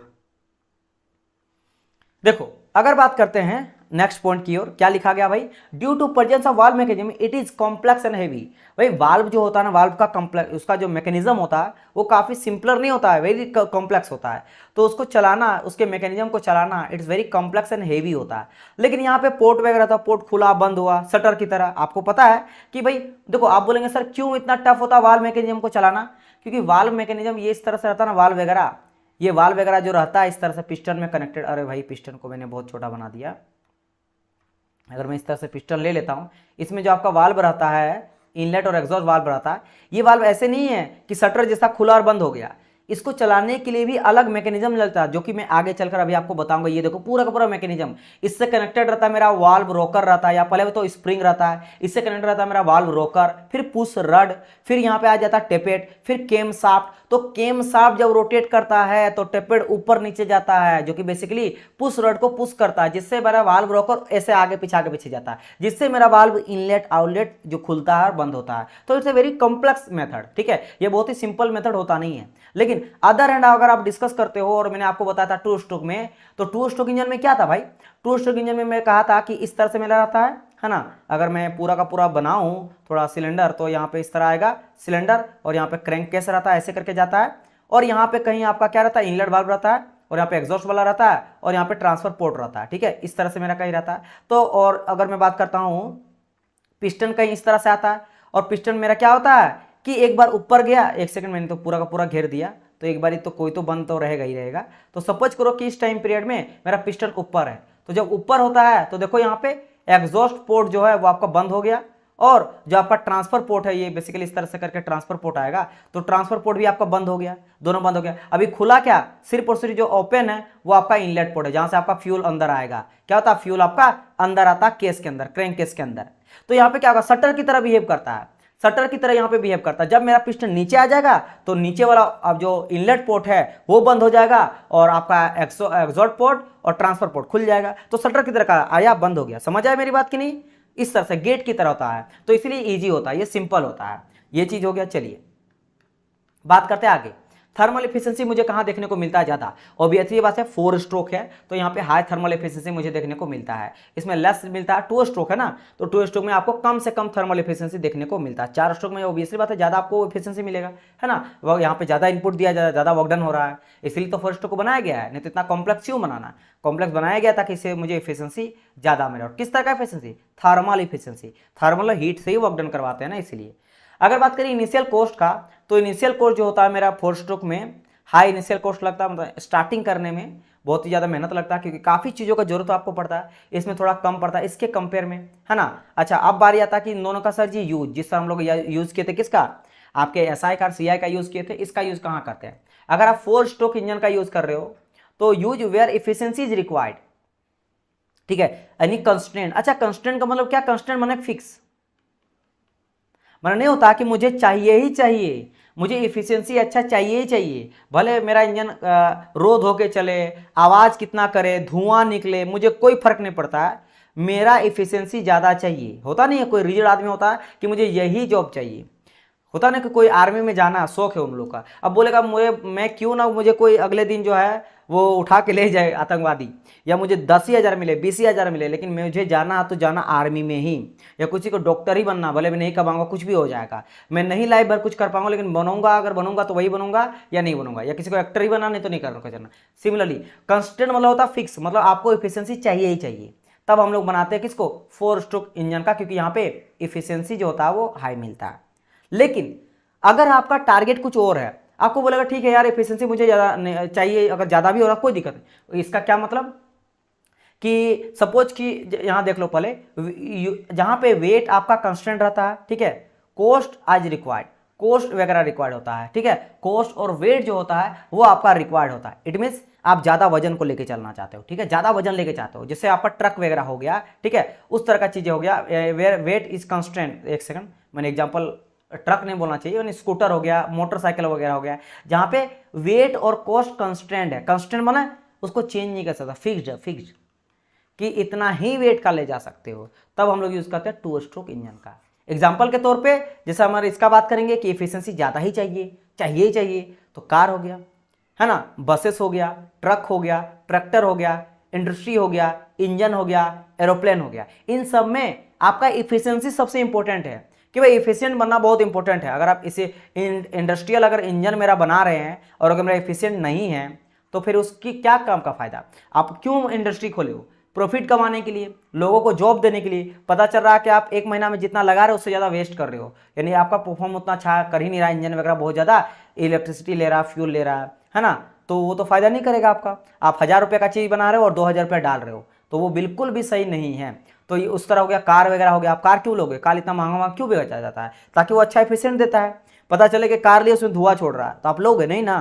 देखो, अगर बात करते हैं नेक्स्ट पॉइंट की ओर, क्या लिखा गया भाई, due to presence of valve mechanism it is complex and heavy. भाई वाल्व जो होता है ना, वाल्व का कॉम्प्लेक्स, उसका जो मैकेनिज्म होता है वो काफी सिंपलर नहीं होता है, वेरी कॉम्प्लेक्स होता है। तो उसको चलाना, उसके मैकेनिज्म को चलाना, it's very complex and heavy होता है। लेकिन यहाँ पे पोर्ट वगैरह था, पोर्ट खुला बंद हुआ शटर की तरह, आपको पता है कि भाई देखो, आप बोलेंगे सर क्यों इतना टफ होता है वाल्व मैकेनिज्म को चलाना, क्योंकि वाल्व मैकेनिज्म ये इस तरह से रहता है ना, वाल्व वगैरह, ये वाल्व वगैरह जो रहता है इस तरह से पिस्टन में कनेक्टेड। अरे भाई पिस्टन को मैंने बहुत छोटा बना दिया, अगर मैं इस तरह से पिस्टन ले लेता हूँ, इसमें जो आपका वाल्व रहता है, इनलेट और एग्जॉस्ट वाल्व रहता है, ये वाल्व ऐसे नहीं है कि शटर जैसा खुला और बंद हो गया। इसको चलाने के लिए भी अलग मैकेनिज्म लगता है, जो कि मैं आगे चलकर अभी आपको बताऊंगा। ये देखो पूरा का पूरा मैकेनिज्म, इससे कनेक्टेड रहता है मेरा वाल्व रोकर रहता है, या पहले तो स्प्रिंग रहता है, इससे कनेक्टेड रहता है मेरा वाल्व रोकर, फिर पुश रड, फिर यहाँ पे आ जाता है टेपेट, फिर केम शाफ्ट। तो केम शाफ्ट जब रोटेट करता है तो टेपेट ऊपर नीचे जाता है, जो कि बेसिकली पुश रड को पुश करता है, जिससे मेरा वाल्व रोकर ऐसे आगे पीछे जाता है, जिससे मेरा वाल्व इनलेट आउटलेट जो खुलता है और बंद होता है। तो it's a very complex method, ठीक है, ये बहुत ही सिंपल मेथड होता नहीं है। लेकिन अदर हैंड अगर आप डिस्कस करते हो, और मैंने आपको बताया था टू स्ट्रोक में, तो टू स्ट्रोक इंजन में क्या था भाई, टू स्ट्रोक इंजन में मैं कहा था कि इस तरह से मेरा रहता है ना। अगर मैं पूरा का पूरा बनाऊं थोड़ा सिलेंडर, तो यहाँ पे इस तरह आएगा सिलेंडर, और यहाँ पे क्रैंक केस रहता है, ऐसे करके जाता है, और यहाँ पे कहीं आपका क्या रहता है, इनलेट वाल्व रहता है, और यहाँ पे एग्जॉस्ट वाला रहता है, और यहाँ पे ट्रांसफर पोर्ट रहता है, ठीक है, इस तरह से मेरा कहीं रहता है। तो और अगर मैं बात करता हूँ, पिस्टन कहीं इस तरह से आता है, और पिस्टन मेरा क्या होता है कि एक बार ऊपर गया, एक सेकंड मैंने तो पूरा का पूरा घेर दिया, तो एक बार तो कोई तो बंद तो रहेगा ही रहेगा। तो सपोज करो कि इस टाइम पीरियड में मेरा पिस्टन ऊपर है, तो जब ऊपर होता है तो देखो यहाँ पे एग्जॉस्ट पोर्ट जो है वो आपका बंद हो गया, और जो आपका ट्रांसफर पोर्ट है, ये बेसिकली इस तरह से करके ट्रांसफर पोर्ट आएगा, तो ट्रांसफर पोर्ट भी आपका बंद हो गया, दोनों बंद हो गया। अभी खुला क्या, सिर्फ और सिर्फ जो ओपन है वो आपका इनलेट पोर्ट है, जहां से आपका फ्यूल अंदर आएगा। क्या होता है, फ्यूल आपका अंदर आता है केस के अंदर, क्रैंक केस के अंदर। तो यहाँ पे क्या होगा, शटर की तरह बिहेव करता है, शटर की तरह यहाँ पे बिहेव करता है। जब मेरा पिस्टन नीचे आ जाएगा तो नीचे वाला अब जो इनलेट पोर्ट है वो बंद हो जाएगा, और आपका एग्जॉस्ट पोर्ट और ट्रांसफर पोर्ट खुल जाएगा। तो शटर की तरह का आया, बंद हो गया। समझ आया मेरी बात कि नहीं, इस तरह से गेट की तरह होता है, तो इसलिए ईजी होता है, ये सिंपल होता है, ये चीज हो गया। चलिए बात करते हैं आगे। थर्मल एफिशिएंसी मुझे कहां देखने को मिलता है ज्यादा, ऑब्वियसली बात है 4 स्ट्रोक है, तो यहाँ पे हाई थर्मल एफिशिएंसी मुझे देखने को मिलता है। इसमें लेस मिलता है, 2 स्ट्रोक है ना, तो 2 स्ट्रोक में आपको कम से कम थर्मल एफिशिएंसी देखने को मिलता है। 4 स्ट्रोक में ऑब्वियसली बात है ज्यादा आपको एफिशिएंसी मिलेगा, है ना, वो यहाँ पे ज्यादा इनपुट दिया जाता है, ज्यादा वर्क डन हो रहा है, इसलिए तो 4 स्ट्रोक को बनाया गया है। नहीं तो इतना कॉम्प्लेक्स क्यों बनाना, कॉम्प्लेक्स बनाया गया था कि इससे मुझे एफिशिएंसी ज्यादा मिले। और किस तरह का efficiency, thermal efficiency, thermal heat से ही वर्क डन करवाते हैं ना, इसलिए। अगर बात करें इनिशियल कॉस्ट का, तो इनिशियल कॉस्ट जो होता है मेरा 4 स्ट्रोक में हाई इनिशियल कॉस्ट लगता है, मतलब स्टार्टिंग करने में बहुत ही ज़्यादा मेहनत लगता है, क्योंकि काफ़ी चीज़ों का जरूरत आपको पड़ता है, इसमें थोड़ा कम पड़ता है इसके कंपेयर में, है ना। अच्छा, अब बारी आता है कि दोनों का सर जी यूज, जिस तरह हम लोग यूज़ किए थे किसका, आपके एसआई का सीआई का यूज़ किए थे, इसका यूज़ कहाँ करते हैं। अगर आप 4 स्ट्रोक इंजन का यूज़ कर रहे हो तो use where efficiency is required, ठीक है, यानी कंस्टेंट। अच्छा, कंस्टेंट का मतलब क्या, कंस्टेंट माने फिक्स, मतलब नहीं होता कि मुझे चाहिए ही चाहिए, मुझे इफिशियंसी अच्छा चाहिए ही चाहिए, भले मेरा इंजन रोध होके चले, आवाज़ कितना करे, धुआं निकले, मुझे कोई फर्क नहीं पड़ता है, मेरा इफिशियंसी ज़्यादा चाहिए। होता नहीं है, कोई रिजिड आदमी होता है कि मुझे यही जॉब चाहिए, होता ना कि कोई आर्मी में जाना शौक है उन लोग का, अब बोलेगा मुझे, मैं क्यों ना, मुझे कोई अगले दिन जो है वो उठा के ले जाए आतंकवादी, या मुझे 10,000 मिले, 20,000 मिले, लेकिन मुझे जाना तो जाना आर्मी में ही, या किसी को डॉक्टर ही बनना, भले मैं नहीं कमाऊंगा, कुछ भी हो जाएगा, मैं नहीं लाइफ भर कुछ कर पाऊंगा, लेकिन बनूंगा, अगर बनूंगा तो वही बनूंगा या नहीं बनूंगा, या किसी को एक्टर ही बनना, नहीं तो नहीं करना। सिमिलरली कंस्टेंट मतलब होता फिक्स, मतलब आपको इफिशियंसी चाहिए ही चाहिए, तब हम लोग बनाते हैं किसको, 4 स्ट्रोक इंजन का, क्योंकि यहाँ पे इफिशियंसी जो होता है वो हाई मिलता है। लेकिन अगर आपका टारगेट कुछ और है, आपको बोलेगा ठीक है यार एफिशिएंसी मुझे ज़्यादा चाहिए, अगर ज़्यादा भी हो रहा कोई दिक्कत नहीं। इसका क्या मतलब कि सपोज कि यहाँ देख लो पहले, जहाँ पे वेट आपका कंस्टेंट रहता है, ठीक है, कॉस्ट आज रिक्वायर्ड, कॉस्ट वगैरह रिक्वायर्ड होता है, ठीक है, कॉस्ट और वेट जो होता है वो आपका रिक्वायर्ड होता है। इट मीन्स आप ज़्यादा वजन को लेके चलना चाहते हो, ठीक है, ज़्यादा वजन लेके चाहते हो, जिससे आपका ट्रक वगैरह हो गया, ठीक है, उस तरह का चीज़ें हो गया, वेयर वेट इज कंस्टेंट। एक सेकंड, मैंने एग्जाम्पल ट्रक नहीं बोलना चाहिए, यानी स्कूटर हो गया, मोटरसाइकिल वगैरह हो गया, जहाँ पे वेट और कॉस्ट कंस्टेंट है, कंस्टेंट माने उसको चेंज नहीं कर सकता, फिक्स्ड है, फिक्स्ड कि इतना ही वेट का ले जा सकते हो, तब हम लोग यूज़ करते हैं 2 स्ट्रोक इंजन का। एग्जाम्पल के तौर पे जैसे हमारे इसका बात करेंगे कि एफिशिएंसी ज़्यादा ही चाहिए, चाहिए ही चाहिए, तो कार हो गया, है ना, बसेस हो गया, ट्रक हो गया, ट्रैक्टर हो गया, इंडस्ट्री हो गया, इंजन हो गया, एरोप्लेन हो गया, इन सब में आपका इफिशियंसी सबसे इंपॉर्टेंट है, कि भाई एफिशिएंट बनना बहुत इंपॉर्टेंट है। अगर आप इसे इंडस्ट्रियल अगर इंजन मेरा बना रहे हैं और अगर मेरा एफिशिएंट नहीं है, तो फिर उसकी क्या काम का फायदा, आप क्यों इंडस्ट्री खोले हो, प्रॉफिट कमाने के लिए, लोगों को जॉब देने के लिए। पता चल रहा है कि आप 1 महीना में जितना लगा रहे हो उससे ज़्यादा वेस्ट कर रहे हो, यानी आपका परफॉर्म उतना अच्छा कर ही नहीं रहा, इंजन वगैरह बहुत ज़्यादा इलेक्ट्रिसिटी ले रहा, फ्यूल ले रहा है ना, तो वो तो फायदा नहीं करेगा आपका। आप 1000 रुपये का चीज़ बना रहे हो और 2000 रुपये डाल रहे हो, तो वो बिल्कुल भी सही नहीं है। तो ये उस तरह हो गया, कार वगैरह हो गया। आप कार क्यों लोगे, कार इतना महंगा महंगा क्यों बेचा जाता है, ताकि वो अच्छा एफिशिएंट देता है। पता चले कि कार लिए उसमें धुआं छोड़ रहा है तो आप लोगे नहीं ना।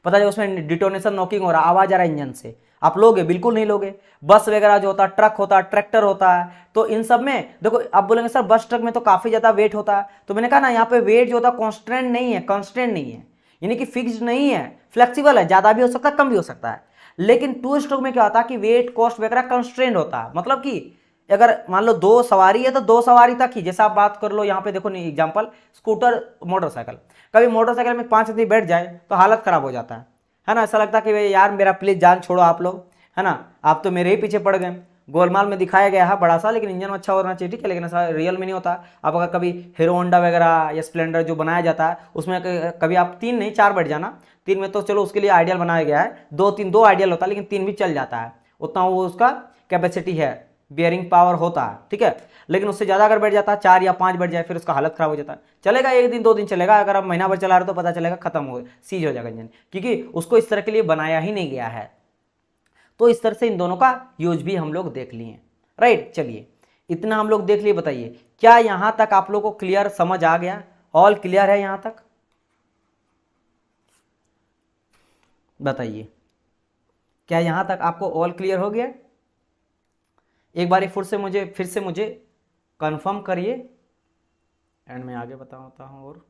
पता चले उसमें डिटोनेशन नॉकिंग हो रहा है, आवाज आ रहा है इंजन से, आप लोगे, बिल्कुल नहीं लोगे। बस वगैरह जो होता है, ट्रक होता है, ट्रैक्टर होता है, तो इन सब में देखो आप बोलेंगे सर बस ट्रक में तो काफी ज्यादा वेट होता है, तो मैंने कहा ना यहाँ पे वेट जो होता है कॉन्स्टेंट नहीं है, कांस्टेंट नहीं है, यानी कि फिक्स्ड नहीं है, फ्लेक्सिबल है, ज्यादा भी हो सकता है कम भी हो सकता है। लेकिन टू स्ट्रोक में क्या होता है कि वेट कॉस्ट वगैरह कंस्ट्रेंट होता है, मतलब कि अगर मान लो 2 सवारी है तो 2 सवारी तक ही, जैसे आप बात कर लो यहाँ पे देखो नहीं एग्जांपल, स्कूटर मोटरसाइकिल, कभी मोटरसाइकिल में 5 आदमी बैठ जाए तो हालत खराब हो जाता है ना। ऐसा लगता है कि भाई यार मेरा प्लीज जान छोड़ो आप लोग, है ना, आप तो मेरे ही पीछे पड़ गए। गोलमाल में दिखाया गया है बड़ा सा, लेकिन इंजन अच्छा होना चाहिए, ठीक है, लेकिन ऐसा रियल में नहीं होता। आप अगर कभी हीरो होंडा वगैरह या स्प्लेंडर जो बनाया जाता है उसमें कभी आप 3 नहीं 4 बैठ जाना, 3 में तो चलो उसके लिए आइडियल बनाया गया है, 2 आइडियल होता है, लेकिन 3 भी चल जाता है, उतना वो उसका कैपेसिटी है, बियरिंग पावर होता है, ठीक है। लेकिन उससे ज़्यादा अगर बैठ जाता है, 4 या 5 बैठ जाए, फिर उसका हालत खराब हो जाता है। चलेगा 1 दिन 2 दिन चलेगा, अगर आप महीना भर चला रहे हो तो पता चलेगा खत्म हो सीज हो जाएगा इंजन, क्योंकि उसको इस तरह के लिए बनाया ही नहीं गया है। तो इस तरह से इन दोनों का यूज भी हम लोग देख लिए, राइट। चलिए इतना हम लोग देख लिए, बताइए क्या यहां तक आप लोग को क्लियर समझ आ गया, ऑल क्लियर है यहां तक, बताइए क्या यहां तक आपको ऑल क्लियर हो गया। एक बार फिर से मुझे कंफर्म करिए, एंड मैं आगे बताता हूं। और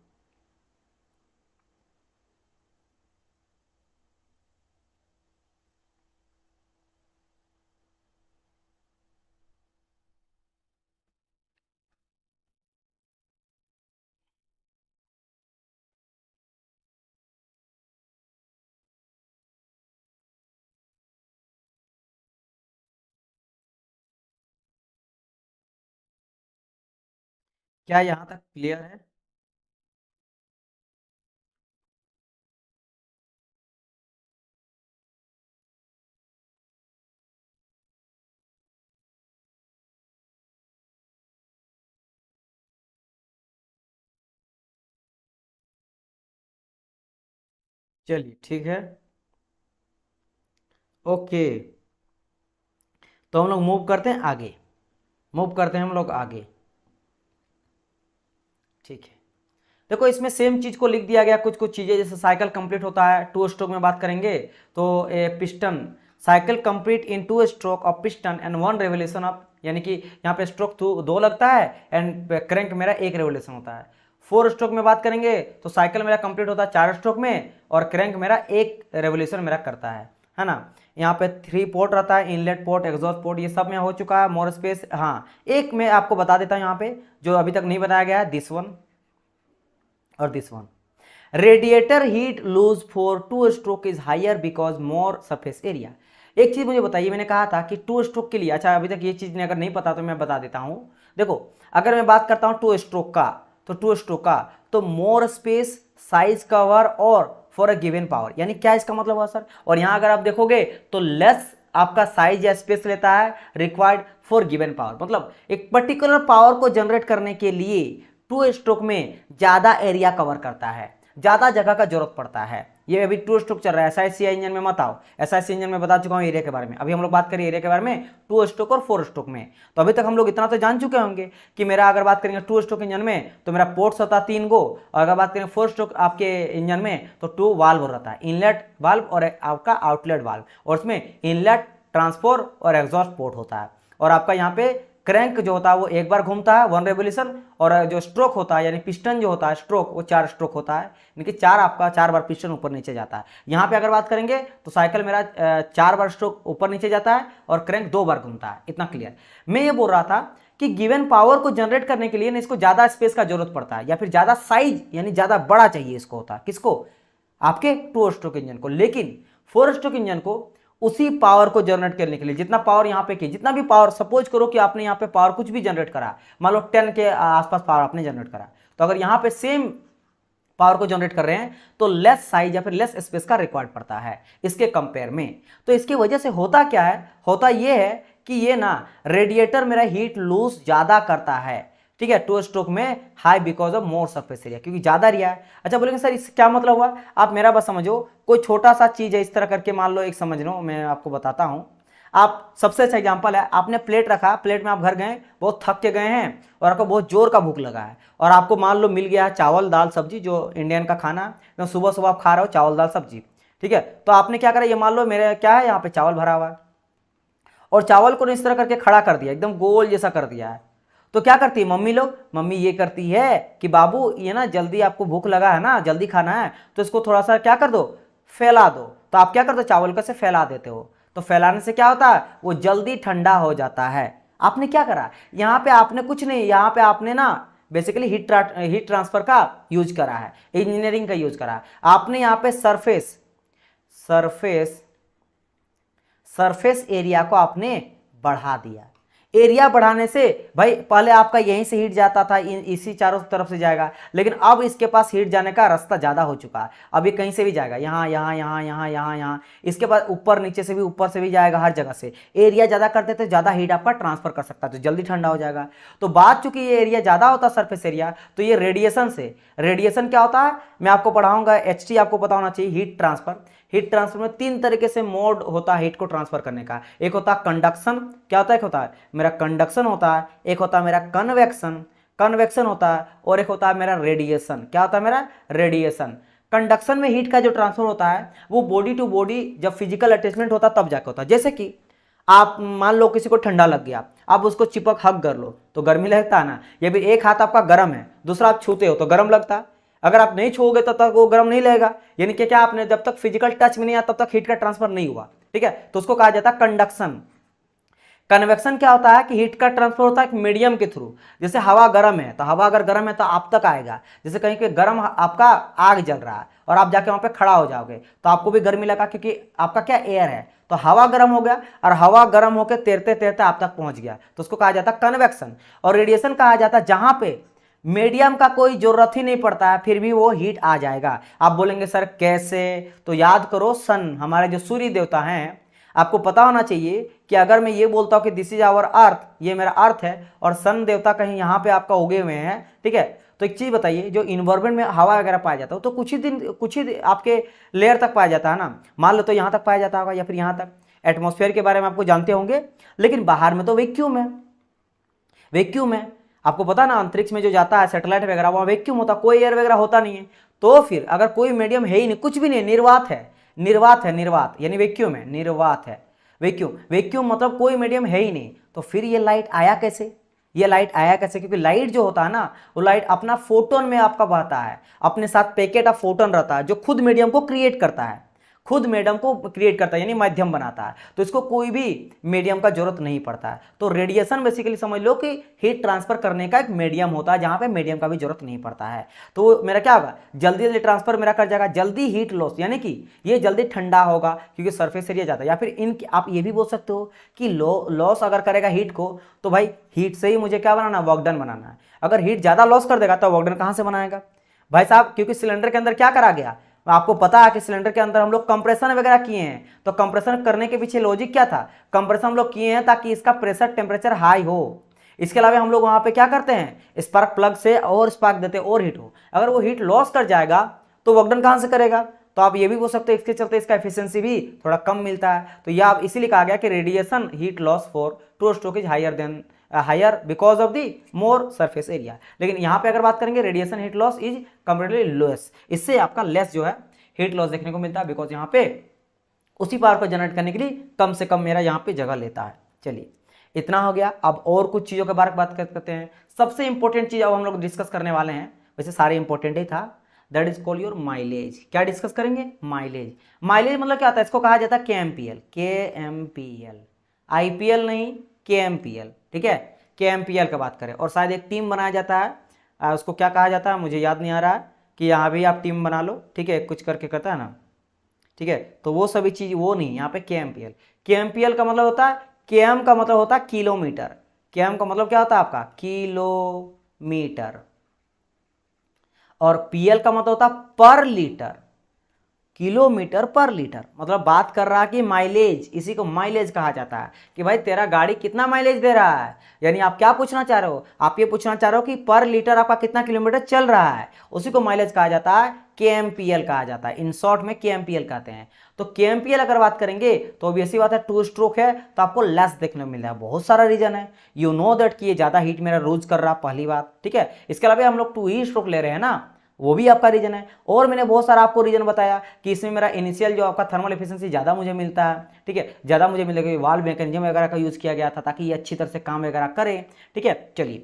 क्या यहां तक क्लियर है। चलिए ठीक है, ओके। तो हम लोग मूव करते हैं आगे, मूव करते हैं हम लोग आगे, ठीक है। देखो इसमें सेम चीज को लिख दिया गया, कुछ कुछ चीजें, जैसे साइकिल कंप्लीट होता है 2 स्ट्रोक में बात करेंगे तो ए piston cycle complete in 2 stroke of piston and 1 revolution of, यानी कि यहाँ पे स्ट्रोक 2 लगता है एंड क्रैंक मेरा 1 रेवोल्यूशन होता है। 4 स्ट्रोक में बात करेंगे तो साइकिल मेरा कंप्लीट होता है 4 स्ट्रोक में और क्रैंक मेरा 1 रेवोल्यूशन मेरा करता है ना। यहाँ पे 3 पोर्ट रहता है, इनलेट पोर्ट, एग्जॉस्ट पोर्ट, ये सब में हो चुका है। मोर स्पेस, हाँ एक मैं आपको बता देता हूँ यहाँ पे जो अभी तक नहीं बताया गया है, दिस वन और this one. Radiator heat lose for 2 stroke is higher because more surface area. एक चीज मुझे बताइए, मैंने कहा था कि 2 स्ट्रोक के लिए, अच्छा अभी तक ये चीज अगर नहीं पता तो मैं बता देता हूं। देखो अगर मैं बात करता हूं 2 स्ट्रोक का, तो 2 स्ट्रोक का तो मोर स्पेस, साइज कवर और फॉर अ गिवन पावर, यानी क्या इसका मतलब हुआ सर। और यहां अगर आप देखोगे तो लेस आपका साइज या स्पेस लेता है रिक्वायर्ड फॉर गिवन पावर, मतलब एक पर्टिकुलर पावर को जनरेट करने के लिए 2 स्ट्रोक में ज्यादा एरिया कवर करता है, ज्यादा जगह का जरूरत पड़ता है। ये अभी 2 स्ट्रोक चल रहा है, एसआईसी इंजन में मत आओ, एसआईसी इंजन में बता चुका हूं एरिया के बारे में। अभी हम लोग बात करें एरिया के बारे में 2 स्ट्रोक और 4 स्ट्रोक में। तो अभी तक हम लोग इतना तो जान चुके होंगे कि मेरा अगर बात करेंगे 2 स्ट्रोक इंजन में तो मेरा पोर्ट्स होता है 3 गो, और अगर बात करें 4 स्ट्रोक आपके इंजन में तो 2 वाल्व रहता है, इनलेट वाल्व और आपका आउटलेट वाल्व, और उसमें इनलेट, ट्रांसपोर्ट और एग्जॉस्ट पोर्ट होता है। और आपका यहाँ पे क्रैंक जो होता है वो एक बार घूमता है 1 रेवोल्यूशन, और जो स्ट्रोक होता है यानी पिस्टन जो होता है स्ट्रोक, वो 4 स्ट्रोक होता है, यानी कि 4 बार पिस्टन ऊपर नीचे जाता है। यहाँ पे अगर बात करेंगे तो साइकिल मेरा 4 बार स्ट्रोक ऊपर नीचे जाता है और क्रैंक 2 बार घूमता है, इतना क्लियर। मैं ये बोल रहा था कि गिवन पावर को जनरेट करने के लिए ना इसको ज्यादा स्पेस का जरूरत पड़ता है, या फिर ज्यादा साइज यानी ज्यादा बड़ा चाहिए इसको होता है, किसको, आपके 2 स्ट्रोक इंजन को। लेकिन 4 स्ट्रोक इंजन को उसी पावर को जनरेट करने के लिए, जितना पावर यहाँ पे की, जितना भी पावर, सपोज करो कि आपने यहाँ पे पावर कुछ भी जनरेट करा, मान लो 10 के आसपास पावर आपने जनरेट करा, तो अगर यहाँ पे सेम पावर को जनरेट कर रहे हैं तो लेस साइज या फिर लेस स्पेस का रिक्वायर्ड पड़ता है इसके कंपेयर में। तो इसकी वजह से होता क्या है, होता ये है कि ये ना रेडिएटर मेरा हीट लूज ज्यादा करता है, ठीक है, 2 स्ट्रोक में high because of more surface area, क्योंकि ज्यादा एरिया है। अच्छा बोलेंगे सर इससे क्या मतलब हुआ, आप मेरा बस समझो, कोई छोटा सा चीज है इस तरह करके, मान लो एक समझ लो, मैं आपको बताता हूं। आप सबसे अच्छा एग्जांपल है, आपने प्लेट रखा, प्लेट में आप घर गए, बहुत थक के गए हैं और आपको बहुत जोर का भूख लगा है और आपको मान लो मिल गया है चावल दाल सब्जी, जो इंडियन का खाना है, तो सुबह सुबह आप खा रहे हो चावल दाल सब्जी, ठीक है। तो आपने क्या करा, ये मान लो मेरे क्या है, यहाँ पे चावल भरा हुआ है और चावल को इस तरह करके खड़ा कर दिया, एकदम गोल जैसा कर दिया है। तो क्या करती है मम्मी लोग, मम्मी ये करती है कि बाबू ये ना जल्दी आपको भूख लगा है ना, जल्दी खाना है, तो इसको थोड़ा सा क्या कर दो, फैला दो। तो आप क्या करते हो, चावल को से फैला देते हो। तो फैलाने से क्या होता है, वो जल्दी ठंडा हो जाता है। आपने क्या करा, यहाँ पे आपने कुछ नहीं, यहाँ पे आपने ना बेसिकली हीट ट्रांसफर का यूज करा है, इंजीनियरिंग का यूज करा है आपने। यहाँ पे सरफेस सरफेस एरिया को आपने बढ़ा दिया। एरिया बढ़ाने से भाई पहले आपका यहीं से हीट जाता था, इसी चारों तरफ से जाएगा, लेकिन अब इसके पास हीट जाने का रास्ता ज्यादा हो चुका है। अब ये कहीं से भी जाएगा, यहाँ यहाँ यहाँ यहाँ यहाँ यहाँ, इसके बाद ऊपर नीचे से भी, ऊपर से भी जाएगा, हर जगह से। एरिया ज्यादा करते तो ज्यादा हीट आपका ट्रांसफर कर सकता है, तो जल्दी ठंडा हो जाएगा। तो बात चूंकि ये एरिया ज्यादा होता है सरफेस एरिया, तो ये रेडिएशन से, रेडिएशन क्या होता है मैं आपको पढ़ाऊंगा, HT आपको पता होना चाहिए, हीट ट्रांसफर। हीट ट्रांसफर में 3 तरीके से मोड होता है हीट को ट्रांसफर करने का। एक होता है कंडक्शन, क्या होता है, एक होता है मेरा कंडक्शन होता है, एक होता है मेरा कन्वेक्शन, कन्वेक्शन होता है, और एक होता है मेरा रेडिएशन, क्या होता है मेरा रेडिएशन। कंडक्शन में हीट का जो ट्रांसफर होता है वो बॉडी टू बॉडी जब फिजिकल अटैचमेंट होता है तब जाकर होता है। जैसे कि आप मान लो किसी को ठंडा लग गया, आप उसको चिपक हक कर लो तो गर्मी लगता है ना। ये भी एक हाथ आपका गर्म है, दूसरा आप छूते हो तो गर्म लगता है। अगर आप नहीं छूओगे तब तक वो गर्म नहीं लगेगा, यानी कि क्या आपने जब तक फिजिकल टच में नहीं आया तब तक हीट का ट्रांसफर नहीं हुआ, ठीक है। तो उसको कहा जाता है कंडक्शन। कन्वेक्शन क्या होता है कि हीट का ट्रांसफर होता है मीडियम के थ्रू। जैसे हवा गर्म है तो हवा अगर गर्म है तो आप तक आएगा। जैसे कहीं पे गर्म आपका आग जल रहा है और आप जाके वहां पे खड़ा हो जाओगे तो आपको भी गर्मी लगा, क्योंकि आपका क्या एयर है, तो हवा गर्म हो गया और हवा गर्म होकर तैरते तैरते आप तक पहुंच गया, तो उसको कहा जाता है कन्वेक्शन। और रेडिएशन कहा जाता है जहां पे मीडियम का कोई जरूरत ही नहीं पड़ता है फिर भी वो हीट आ जाएगा। आप बोलेंगे सर कैसे, तो याद करो सन, हमारे जो सूर्य देवता हैं, आपको पता होना चाहिए कि अगर मैं ये बोलता हूं कि दिस इज आवर अर्थ, ये मेरा अर्थ है, और सन देवता कहीं यहाँ पे आपका उगे हुए हैं, ठीक है। तो एक चीज बताइए, जो इन्वायरमेंट में हवा वगैरह पाया जाता है तो कुछ ही आपके लेयर तक पाया जाता है ना, मान लो तो यहाँ तक पाया जाता होगा या फिर यहाँ तक। एटमॉस्फेयर के बारे में आपको जानते होंगे, लेकिन बाहर में तो वैक्यूम है, वैक्यूम है। आपको पता ना अंतरिक्ष में जो जाता है सैटेलाइट वगैरह, वहां वैक्यूम होता, कोई एयर वगैरह होता नहीं है। तो फिर अगर कोई मीडियम है ही नहीं, कुछ भी नहीं, निर्वात है, निर्वात है, निर्वात यानी वैक्यूम है, निर्वात है, वैक्यूम, वैक्यूम मतलब कोई मीडियम है ही नहीं, तो फिर ये लाइट आया कैसे, ये लाइट आया कैसे? क्योंकि लाइट जो होता है ना, वो लाइट अपना फोटोन में आपका बहता है, अपने साथ पैकेट ऑफ फोटोन रहता है जो खुद मीडियम को क्रिएट करता है, खुद मीडियम को क्रिएट करता है यानी माध्यम बनाता है। तो इसको कोई भी मीडियम का जरूरत नहीं पड़ता है। तो रेडिएशन बेसिकली समझ लो कि हीट ट्रांसफर करने का एक मीडियम होता है जहां पे मीडियम का भी जरूरत नहीं पड़ता है। तो मेरा क्या होगा, जल्दी जल्दी ट्रांसफर मेरा कर जाएगा, जल्दी हीट लॉस, यानी कि ये जल्दी ठंडा होगा क्योंकि सरफेस एरिया जाता है। या फिर आप ये भी बोल सकते हो कि लॉस अगर करेगा हीट को, तो भाई हीट से ही मुझे क्या बनाना, वर्क डन बनाना है। अगर हीट ज्यादा लॉस कर देगा तो वर्क डन कहां से बनाएगा भाई साहब? क्योंकि सिलेंडर के अंदर क्या करा गया, आपको पता है कि सिलेंडर के अंदर हम लोग कंप्रेशन वगैरह किए हैं। तो कंप्रेशन करने के पीछे लॉजिक क्या था, कंप्रेशन हम लोग किए हैं ताकि इसका प्रेशर टेम्परेचर हाई हो। इसके अलावा हम लोग वहां पे क्या करते हैं, स्पार्क प्लग से और स्पार्क देते हैं और हीट हो। अगर वो हीट लॉस कर जाएगा तो वर्क डन कहां से करेगा? तो आप ये भी बोल सकते हो इसके चलते इसका एफिशिएंसी भी थोड़ा कम मिलता है। तो यह इसीलिए कहा गया कि radiation heat loss for two stroke is higher because of the more surface area. लेकिन यहाँ पे अगर बात करेंगे radiation heat loss is comparatively less, इससे आपका लेस जो है हीट लॉस देखने को मिलता है, बिकॉज यहाँ पे उसी पावर को जनरेट करने के लिए कम से कम मेरा यहाँ पे जगह लेता है। चलिए इतना हो गया। अब और कुछ चीज़ों के बारे में बात करते हैं। सबसे इंपॉर्टेंट चीज़ अब हम लोग डिस्कस करने वाले हैं, वैसे सारे इंपॉर्टेंट ही था, that is call your mileage. क्या डिस्कस करेंगे, माइलेज। माइलेज मतलब क्या होता है, इसको कहा जाता है KMPL, KMPL, IPL नहीं KMPL, ठीक है, KMPL का बात करें। और शायद एक टीम बनाया जाता है, उसको क्या कहा जाता है मुझे याद नहीं आ रहा है, कि यहाँ भी आप टीम बना लो, ठीक है, कुछ करके करता है ना, ठीक है। तो वो सभी चीज वो नहीं, यहाँ पे KMPL। KMPL का मतलब होता है, KM का मतलब होता है किलोमीटर, KM का मतलब क्या होता है आपका किलोमीटर, और PL का मतलब होता है पर लीटर, किलोमीटर पर लीटर, मतलब बात कर रहा कि माइलेज, इसी को माइलेज कहा जाता है कि भाई तेरा गाड़ी कितना माइलेज दे रहा है। यानी आप क्या पूछना चाह रहे हो, आप ये पूछना चाह रहे हो कि पर लीटर आपका कितना किलोमीटर चल रहा है, उसी को माइलेज कहा जाता है, केएमपीएल कहा जाता है, इन शॉर्ट में केएमपीएल कहते हैं। तो केएमपीएल अगर बात करेंगे तो ऑब्वियसली बात है, टू स्ट्रोक है तो आपको लेस देखने को मिल रहा है। बहुत सारा रीजन है, यू नो दैट कि ये ज्यादा हीट मेरा रोज कर रहा, पहली बात, ठीक है। इसके अलावा हम लोग टू ही स्ट्रोक ले रहे हैं ना, वो भी आपका रीजन है। और मैंने बहुत सारा आपको रीजन बताया कि इसमें मेरा इनिशियल जो आपका थर्मल एफिशिएंसी ज़्यादा मुझे मिलता है, ठीक है, ज़्यादा मुझे मिलेगा क्योंकि वाल्व मैकेनिज्म वगैरह का यूज़ किया गया था ताकि ये अच्छी तरह से काम वगैरह करे, ठीक है। चलिए,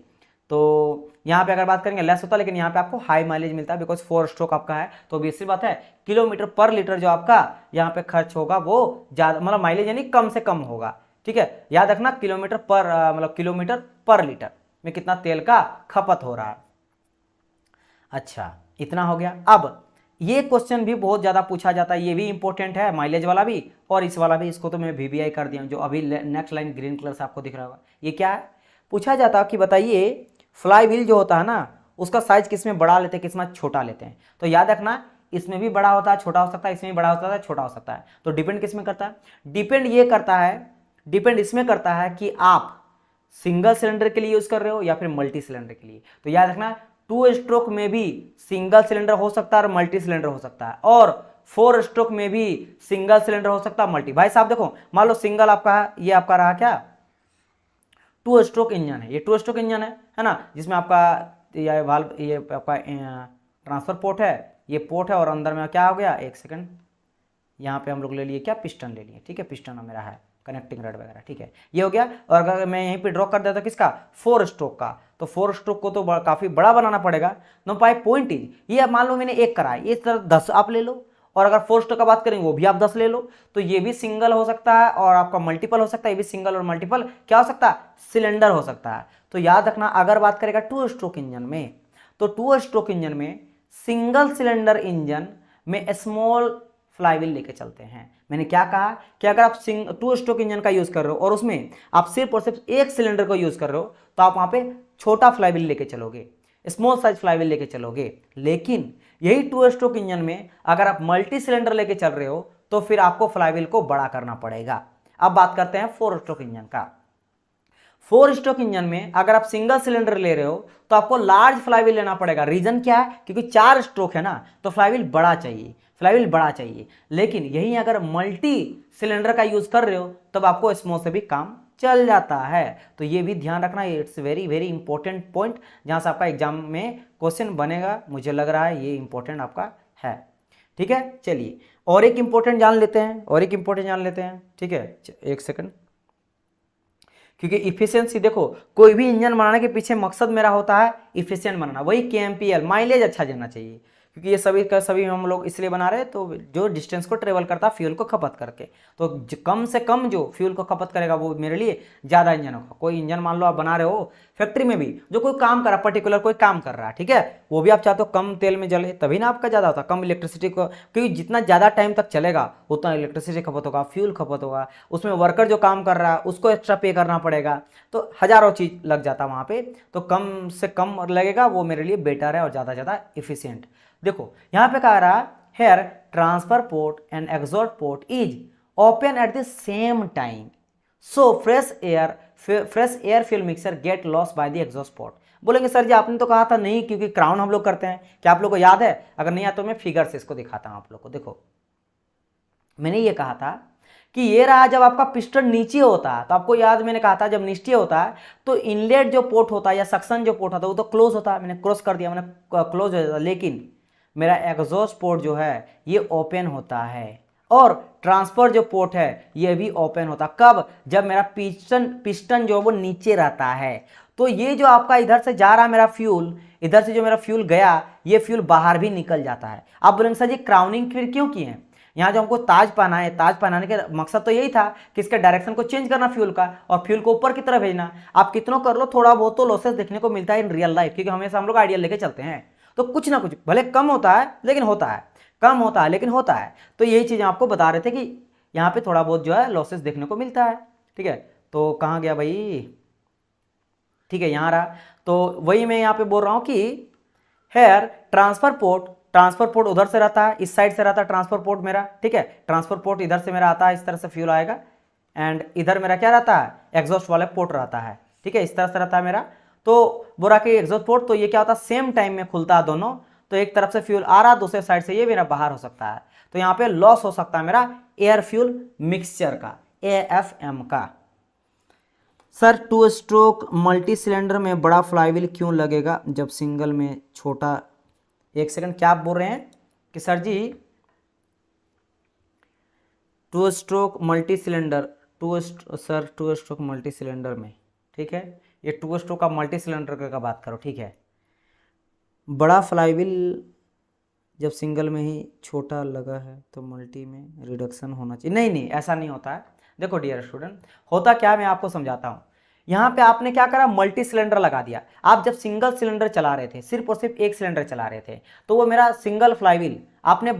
तो यहाँ पे अगर बात करेंगे लेस होता है, लेकिन यहाँ पे आपको हाई माइलेज मिलता है बिकॉज 4 स्ट्रोक आपका है। तो ऑब्वियसली बात है, किलोमीटर पर लीटर जो आपका यहाँ पे खर्च होगा वो ज़्यादा, मतलब माइलेज यानी कम से कम होगा, ठीक है। याद रखना किलोमीटर पर मतलब किलोमीटर पर लीटर में कितना तेल का खपत हो रहा है। अच्छा, इतना हो गया। अब ये क्वेश्चन भी बहुत ज़्यादा पूछा जाता है, ये भी इंपॉर्टेंट है, माइलेज वाला भी और इस वाला भी। इसको तो मैं वीवीआई कर दिया हूँ, जो अभी नेक्स्ट लाइन ग्रीन कलर से आपको दिख रहा होगा। ये क्या है, पूछा जाता है कि बताइए फ्लाई व्हील जो होता है ना, उसका साइज किस में बड़ा लेते हैं, किस में छोटा लेते हैं। तो याद रखना, इसमें भी बड़ा होता है, छोटा हो सकता है, इसमें भी बड़ा होता है, छोटा हो सकता है। तो डिपेंड किस में करता है, डिपेंड ये करता है, डिपेंड इसमें करता है कि आप सिंगल सिलेंडर के लिए यूज कर रहे हो या फिर मल्टी सिलेंडर के लिए। तो याद रखना, टू स्ट्रोक में भी सिंगल सिलेंडर हो सकता है और मल्टी सिलेंडर हो सकता है, और 4 स्ट्रोक में भी सिंगल सिलेंडर हो सकता है, मल्टी। भाई साहब देखो, मान लो सिंगल आपका है, ये आपका रहा क्या, टू स्ट्रोक इंजन है, ये टू स्ट्रोक इंजन है ना, जिसमें आपका ये वाल्व, ये आपका ट्रांसफर पोर्ट है, ये पोर्ट है, और अंदर में क्या हो गया, एक सेकंड, यहाँ पे हम लोग ले लिए क्या, पिस्टन ले लिए, ठीक है, पिस्टन मेरा है, कनेक्टिंग रड वगैरह, ठीक है, ये हो गया। और अगर मैं यहीं पे ड्रॉ कर देता किसका, 4 स्ट्रोक का, तो 4 स्ट्रोक को तो काफी बड़ा बनाना पड़ेगा। नो पाई पॉइंट इज, ये मान लो मैंने एक करा है, इस तरह 10 आप ले लो, और अगर 4 स्ट्रोक का बात करेंगे वो भी आप 10 ले लो। तो ये भी सिंगल हो सकता है और आपका मल्टीपल हो सकता है, ये भी सिंगल और मल्टीपल क्या हो सकता है, सिलेंडर हो सकता है। तो याद रखना, अगर बात करेगा टू स्ट्रोक इंजन में, तो टू स्ट्रोक इंजन में सिंगल सिलेंडर इंजन में स्मॉल फ्लाईव्हील लेके चलते हैं। मैंने क्या कहा कि अगर आप टू स्ट्रोक इंजन का यूज कर रहे हो और उसमें आप सिर्फ और सिर्फ एक सिलेंडर को यूज कर रहे हो, तो आप वहां पे छोटा फ्लाईव्हील लेके चलोगे, स्मॉल साइज फ्लाईव्हील लेके चलोगे। लेकिन यही टू स्ट्रोक इंजन में अगर आप मल्टी सिलेंडर लेके चल रहे हो, तो फिर आपको फ्लाईव्हील को बड़ा करना पड़ेगा। अब बात करते हैं 4 स्ट्रोक इंजन का। 4 स्ट्रोक इंजन में अगर आप सिंगल सिलेंडर ले रहे हो तो आपको लार्ज फ्लाईव्हील लेना पड़ेगा। रीजन क्या है, क्योंकि 4 स्ट्रोक है ना, तो फ्लाईव्हील बड़ा चाहिए, फ्लाईव्हील बड़ा चाहिए। लेकिन यही अगर मल्टी सिलेंडर का यूज कर रहे हो तब आपको स्मॉल से भी काम चल जाता है। तो ये भी ध्यान रखना, it's very very important point, जहां से आपका एग्जाम में क्वेश्चन बनेगा, मुझे लग रहा है ये इंपॉर्टेंट आपका है, ठीक है। चलिए, और एक इंपॉर्टेंट जान लेते हैं, और एक इंपॉर्टेंट जान लेते हैं, ठीक है, एक सेकंड। क्योंकि इफिशियंसी, देखो कोई भी इंजन बनाने के पीछे मकसद मेरा होता है इफिशियंट बनाना, वही केएमपीएल, माइलेज अच्छा देना चाहिए, क्योंकि ये सभी का सभी हम लोग इसलिए बना रहे हैं, तो जो डिस्टेंस को ट्रेवल करता है फ्यूल को खपत करके, तो कम से कम जो फ्यूल को खपत करेगा वो मेरे लिए ज़्यादा इंजन होगा। कोई इंजन मान लो आप बना रहे हो फैक्ट्री में भी, जो कोई काम कर रहा है, पर्टिकुलर कोई काम कर रहा है, ठीक है, वो भी आप चाहते हो कम तेल में जले, तभी ना आपका ज़्यादा होता है, कम इलेक्ट्रिसिटी को, क्योंकि जितना ज़्यादा टाइम तक चलेगा उतना इलेक्ट्रिसिटी खपत होगा, फ्यूल खपत होगा, उसमें वर्कर जो काम कर रहा है उसको एक्स्ट्रा पे करना पड़ेगा, तो हज़ारों चीज़ लग जाता है वहाँ पे, तो कम से कम लगेगा, वो मेरे लिए बेटर है और ज़्यादा इफिशियंट। देखो यहाँ पे कह रहा here transfer port and exhaust port is open at the same time, so fresh air fuel mixer get loss by the exhaust port. बोलेंगे सर जी आपने तो कहा था नहीं, क्योंकि क्राउन हम लोग करते हैं, क्या आप लोग को याद है? अगर नहीं आता तो मैं फिगर से इसको दिखाता हूं आप लोग को। देखो मैंने ये कहा था कि ये रहा, जब आपका पिस्टन नीचे होता है तो आपको याद, मैंने कहा था जब नीचे होता है तो इनलेट जो पोर्ट होता है या सक्शन जो पोर्ट होता है वो तो क्लोज होता है, मैंने क्रॉस कर दिया, मैंने क्लोज हो जाता है, लेकिन मेरा एग्जॉस्ट पोर्ट जो है ये ओपन होता है, और ट्रांसफर जो पोर्ट है ये भी ओपन होता है। कब? जब मेरा पिस्टन जो वो नीचे रहता है। तो ये जो आपका इधर से जा रहा मेरा फ्यूल, इधर से जो मेरा फ्यूल गया, ये फ्यूल बाहर भी निकल जाता है। आप बोलेंगे सर जी क्राउनिंग फिर क्यों किए हैं? यहाँ जो हमको ताज पहना है, ताज पहनाने का मकसद तो यही था कि इसके डायरेक्शन को चेंज करना फ्यूल का, और फ्यूल को ऊपर की तरफ भेजना। आप कितनों कर लो, थोड़ा बहुत तो लॉसेस देखने को मिलता है इन रियल लाइफ, क्योंकि हमेशा हम लोग आइडिया लेके चलते हैं, तो कुछ ना कुछ भले कम होता है लेकिन होता है, कम होता है लेकिन होता है। तो यही चीज़ आपको बता रहे थे कि यहाँ पे थोड़ा बहुत जो है लॉसेस देखने को मिलता है, ठीक है। तो कहाँ गया भाई, ठीक है यहाँ रहा। तो वही मैं यहाँ पे बोल रहा हूँ कि here transfer port transfer port उधर से रहता है, इस साइड से रहता है ट्रांसफर पोर्ट मेरा, ठीक है। ट्रांसफर पोर्ट इधर से मेरा आता है, इस तरह से फ्यूल आएगा, एंड इधर मेरा क्या रहता है, एग्जॉस्ट वाला पोर्ट रहता है, ठीक है, इस तरह से रहता है मेरा। तो बोरा के एग्जॉस्ट पोर्ट, तो ये क्या होता है, सेम टाइम में खुलता है दोनों, तो एक तरफ से फ्यूल आ रहा, दूसरे साइड से ये मेरा बाहर हो सकता है। तो यहाँ पे लॉस हो सकता है मेरा एयर फ्यूल मिक्सचर का, AFM का। सर 2 स्ट्रोक मल्टी सिलेंडर में बड़ा फ्लाईव्हील क्यों लगेगा जब सिंगल में छोटा? एक सेकंड, क्या आप बोल रहे हैं कि सर जी 2 stroke multi cylinder, two stroke multi cylinder में, ठीक है, ये 2 स्ट्रोक का मल्टी सिलेंडर का बात करो, ठीक है, बड़ा फ्लाईव्हील जब सिंगल में ही छोटा लगा है तो मल्टी में रिडक्शन होना चाहिए। नहीं नहीं, ऐसा नहीं होता है। देखो डियर स्टूडेंट, होता क्या है मैं आपको समझाता हूँ। यहाँ पे आपने क्या करा, मल्टी सिलेंडर लगा दिया। आप जब सिंगल सिलेंडर चला रहे थे, सिर्फ और सिर्फ एक सिलेंडर चला रहे थे, तो वो मेरा सिंगल फ्लाईव्हील आपने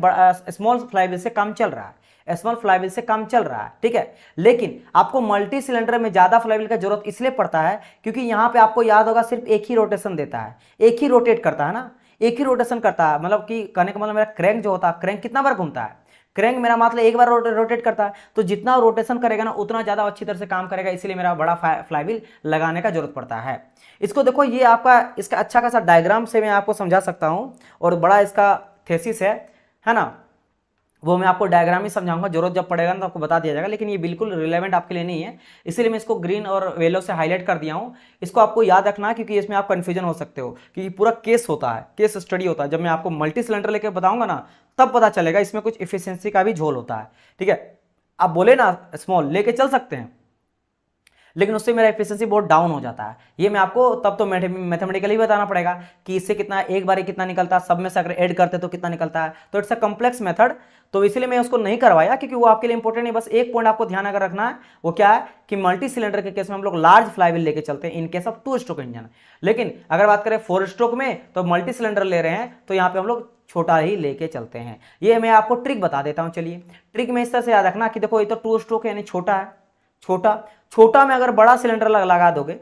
स्मॉल फ्लाईव्हील से कम चल रहा है, स्मॉल फ्लाईव्हील से कम चल रहा है, ठीक है। लेकिन आपको मल्टी सिलेंडर में ज़्यादा फ्लाईव्हील का जरूरत इसलिए पड़ता है क्योंकि यहाँ पे आपको याद होगा सिर्फ एक ही रोटेशन देता है, एक ही रोटेट करता है ना, एक ही रोटेशन करता है। मतलब कि कहने का मतलब मेरा क्रैंक जो होता है, क्रैंक कितना बार घूमता है, क्रैंक मेरा मतलब एक बार रोटेट करता है, तो जितना रोटेशन करेगा ना उतना ज़्यादा अच्छी तरह से काम करेगा, इसीलिए मेरा बड़ा फ्लाईव्हील लगाने का जरूरत पड़ता है। इसको देखो, ये आपका इसका अच्छा खासा डायग्राम से मैं आपको समझा सकता हूँ, और बड़ा इसका थेसिस है ना, वो मैं आपको डायग्राम ही समझाऊंगा, जरूरत जब पड़ेगा ना तो आपको बता दिया जाएगा, लेकिन ये बिल्कुल रिलेवेंट आपके लिए नहीं है, इसीलिए मैं इसको ग्रीन और येलो से हाईलाइट कर दिया हूँ। इसको आपको याद रखना क्योंकि इसमें आप कंफ्यूजन हो सकते हो, क्योंकि पूरा केस होता है, केस स्टडी होता है। जब मैं आपको मल्टी सिलेंडर लेके बताऊंगा ना तब पता चलेगा इसमें कुछ इफिशियंसी का भी झोल होता है, ठीक है। आप बोले ना स्मॉल लेके चल सकते हैं, लेकिन उससे मेरा एफिशिएंसी बहुत डाउन हो जाता है। ये मैं आपको तब तो मैथमेटिकली बताना पड़ेगा कि इससे कितना, एक बार कितना निकलता है, सब में से अगर ऐड करते तो कितना निकलता है, तो इट्स अ कॉम्प्लेक्स मेथड। तो इसलिए मैं उसको नहीं करवाया क्योंकि वो आपके लिए इंपॉर्टेंट नहीं। बस एक पॉइंट आपको ध्यान अगर रखना है, वो क्या है कि मल्टी सिलेंडर के केस में हम लोग लार्ज फ्लाईव्हील लेके चलते हैं in case of 2 stroke engine. लेकिन अगर बात करें 4 स्ट्रोक में, तो मल्टी सिलेंडर ले रहे हैं तो यहाँ पे हम लोग छोटा ही लेके चलते हैं। ये मैं आपको ट्रिक बता देता हूँ। चलिए, ट्रिक में इस तरह से याद रखना कि देखो ये तो 2 स्ट्रोक है यानी छोटा है, छोटा में अगर बड़ा सिलेंडर लगा दोगे,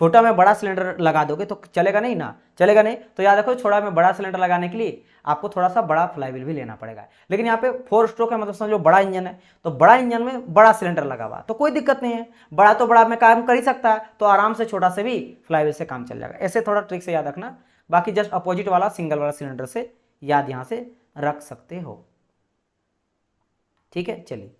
छोटा में बड़ा सिलेंडर लगा दोगे तो चलेगा नहीं ना, चलेगा नहीं। तो याद रखो, छोटा में बड़ा सिलेंडर लगाने के लिए आपको थोड़ा सा बड़ा फ्लाईव्हील भी लेना पड़ेगा। लेकिन यहाँ पे 4 स्ट्रोक है, मतलब समझो बड़ा इंजन है, तो बड़ा इंजन में बड़ा सिलेंडर लगा हुआ तो कोई दिक्कत नहीं है, बड़ा तो बड़ा में काम कर ही सकता है, तो आराम से छोटा से भी फ्लाईव्हील से काम चल जाएगा। ऐसे थोड़ा ट्रिक से याद रखना, बाकी जस्ट अपोजिट वाला सिंगल वाला सिलेंडर से याद यहाँ से रख सकते हो, ठीक है। चलिए,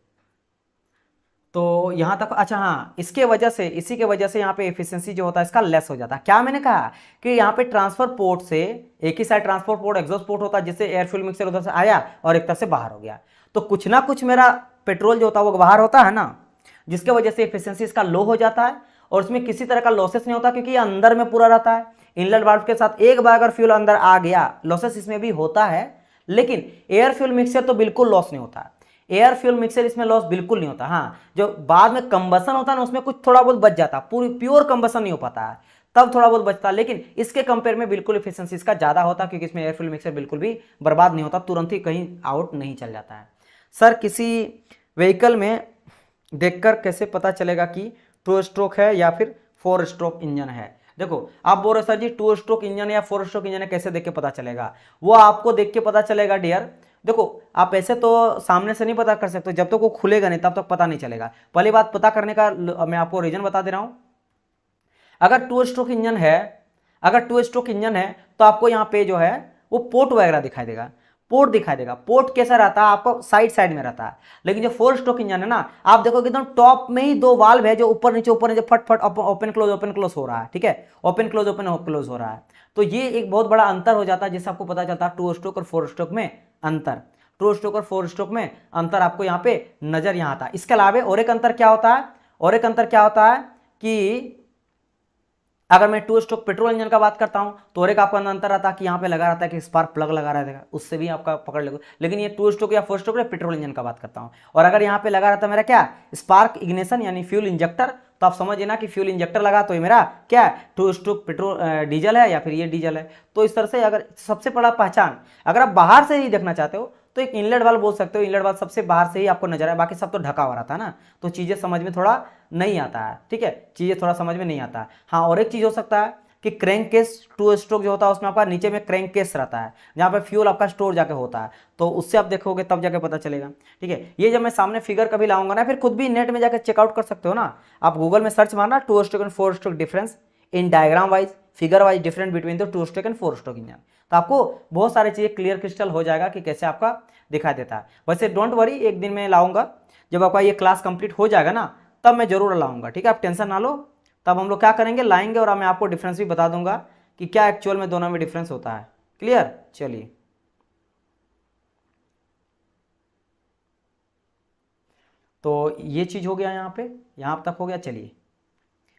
तो यहाँ तक अच्छा। हाँ, इसके वजह से, इसी के वजह से यहाँ पे एफिशिएंसी जो होता है इसका लेस हो जाता है। क्या मैंने कहा कि यहाँ पे ट्रांसफर पोर्ट से एक ही side transfer port exhaust port होता है, जिससे एयर फ्यूल मिक्सर उधर से आया और एक तरफ से बाहर हो गया, तो कुछ ना कुछ मेरा पेट्रोल जो होता है वो बाहर होता है ना, जिसके वजह से एफिशिएंसी इसका लो हो जाता है। और उसमें किसी तरह का लॉसेस नहीं होता क्योंकि ये अंदर में पूरा रहता है। इनलेट वाल्व के साथ एक बार अगर फ्यूल अंदर आ गया, लॉसेस इसमें भी होता है, लेकिन एयर फ्यूल मिक्सर तो बिल्कुल लॉस नहीं होता। एयर फ्यूल मिक्सर इसमें लॉस बिल्कुल नहीं होता। हाँ, जो बाद में कंबसन होता है ना उसमें कुछ थोड़ा बहुत बच जाता, पूरी प्योर कंबसन नहीं हो पाता है, तब थोड़ा बहुत बचता है, लेकिन इसके कंपेयर में बिल्कुल एफिशिएंसी इसका ज्यादा होता है क्योंकि इसमें एयर फ्यूल मिक्सर बिल्कुल भी बर्बाद नहीं होता, तुरंत ही कहीं आउट नहीं चल जाता है। सर किसी व्हीकल में देखकर कैसे पता चलेगा कि 2 स्ट्रोक है या फिर 4 स्ट्रोक इंजन है? देखो, आप बोल रहे सर जी 2 स्ट्रोक इंजन या 4 स्ट्रोक इंजन है, कैसे देख के पता चलेगा? वो आपको देख के पता चलेगा डियर। देखो, आप ऐसे तो सामने से नहीं पता कर सकते, जब तक वो खुलेगा नहीं तब तक पता नहीं चलेगा। पहली बात, पता करने का मैं आपको रीजन बता दे रहा हूं। अगर 2 स्ट्रोक इंजन है, अगर 2 स्ट्रोक इंजन है तो आपको यहाँ पे जो है वो पोर्ट वगैरह दिखाई देगा, पोर्ट दिखाई देगा। पोर्ट कैसा रहता है, आपको साइड साइड में रहता है। लेकिन जो 4 स्ट्रोक इंजन है ना, आप देखोगे एकदम टॉप में ही 2 वाल्व है जो ऊपर नीचे फट फट ओपन क्लोज हो रहा है, ठीक है, ओपन क्लोज हो रहा है। तो ये एक बहुत बड़ा अंतर हो जाता है जिससे आपको पता चलता है 2 स्ट्रोक और 4 स्ट्रोक में अंतर। 2 स्ट्रोक और 4 स्ट्रोक में अंतर आपको यहाँ पे नजर यहाँ आता है। इसके अलावा और एक अंतर क्या होता है, और एक अंतर क्या होता है कि अगर मैं 2 स्ट्रोक पेट्रोल इंजन का बात करता हूं तो और एक आपका अंतर आता है कि यहाँ पे लगा रहता है कि स्पार्क प्लग लगा रहेगा, उससे भी आपका पकड़ लेगा। लेकिन ये 2 स्ट्रोक या 4 स्ट्रोक या पेट्रोल इंजन का बात करता हूं, और अगर यहाँ पे लगा रहता है मेरा क्या, स्पार्क इग्निशन यानी फ्यूल इंजेक्टर, तो आप समझिए ना कि फ्यूल इंजेक्टर लगा तो ये मेरा क्या 2 स्ट्रोक पेट्रोल डीजल है या फिर ये डीजल है। तो इस तरह से अगर सबसे बड़ा पहचान, अगर आप बाहर से ही देखना चाहते हो तो एक इनलेट वाल्व बोल सकते हो, इनलेट वाल्व सबसे बाहर से ही आपको नजर आए, बाकी सब तो ढका हुआ रहता है ना, तो चीजें समझ में थोड़ा नहीं आता है, ठीक है, चीजें थोड़ा समझ में नहीं आता है। हाँ, और एक चीज हो सकता है कि क्रैंक केस टू स्ट्रोक जो होता है उसमें आपका नीचे में क्रैंक केस रहता है जहाँ पे फ्यूल आपका स्टोर जाके होता है, तो उससे आप देखोगे तब जाके पता चलेगा। ठीक है, ये जब मैं सामने फिगर कभी लाऊंगा ना, फिर खुद भी नेट में जाकर चेकआउट कर सकते हो ना, आप गूगल में सर्च मारना 2 stroke and 4 stroke difference in diagram wise figure wise difference between the 2 stroke and 4 stroke engine, तो आपको बहुत सारी चीज़ें क्लियर क्रिस्टल हो जाएगा कि कैसे आपका दिखाई देता है। वैसे डोंट वरी, एक दिन में लाऊंगा, जब आपका ये क्लास कंप्लीट हो जाएगा ना तब मैं जरूर लाऊंगा। ठीक है, आप टेंशन ना लो, तब हम लोग क्या करेंगे, लाएंगे और मैं आपको डिफरेंस भी बता दूंगा कि क्या एक्चुअल में दोनों में डिफरेंस होता है। क्लियर, चलिए तो ये चीज़ हो गया, यहाँ तक हो गया। चलिए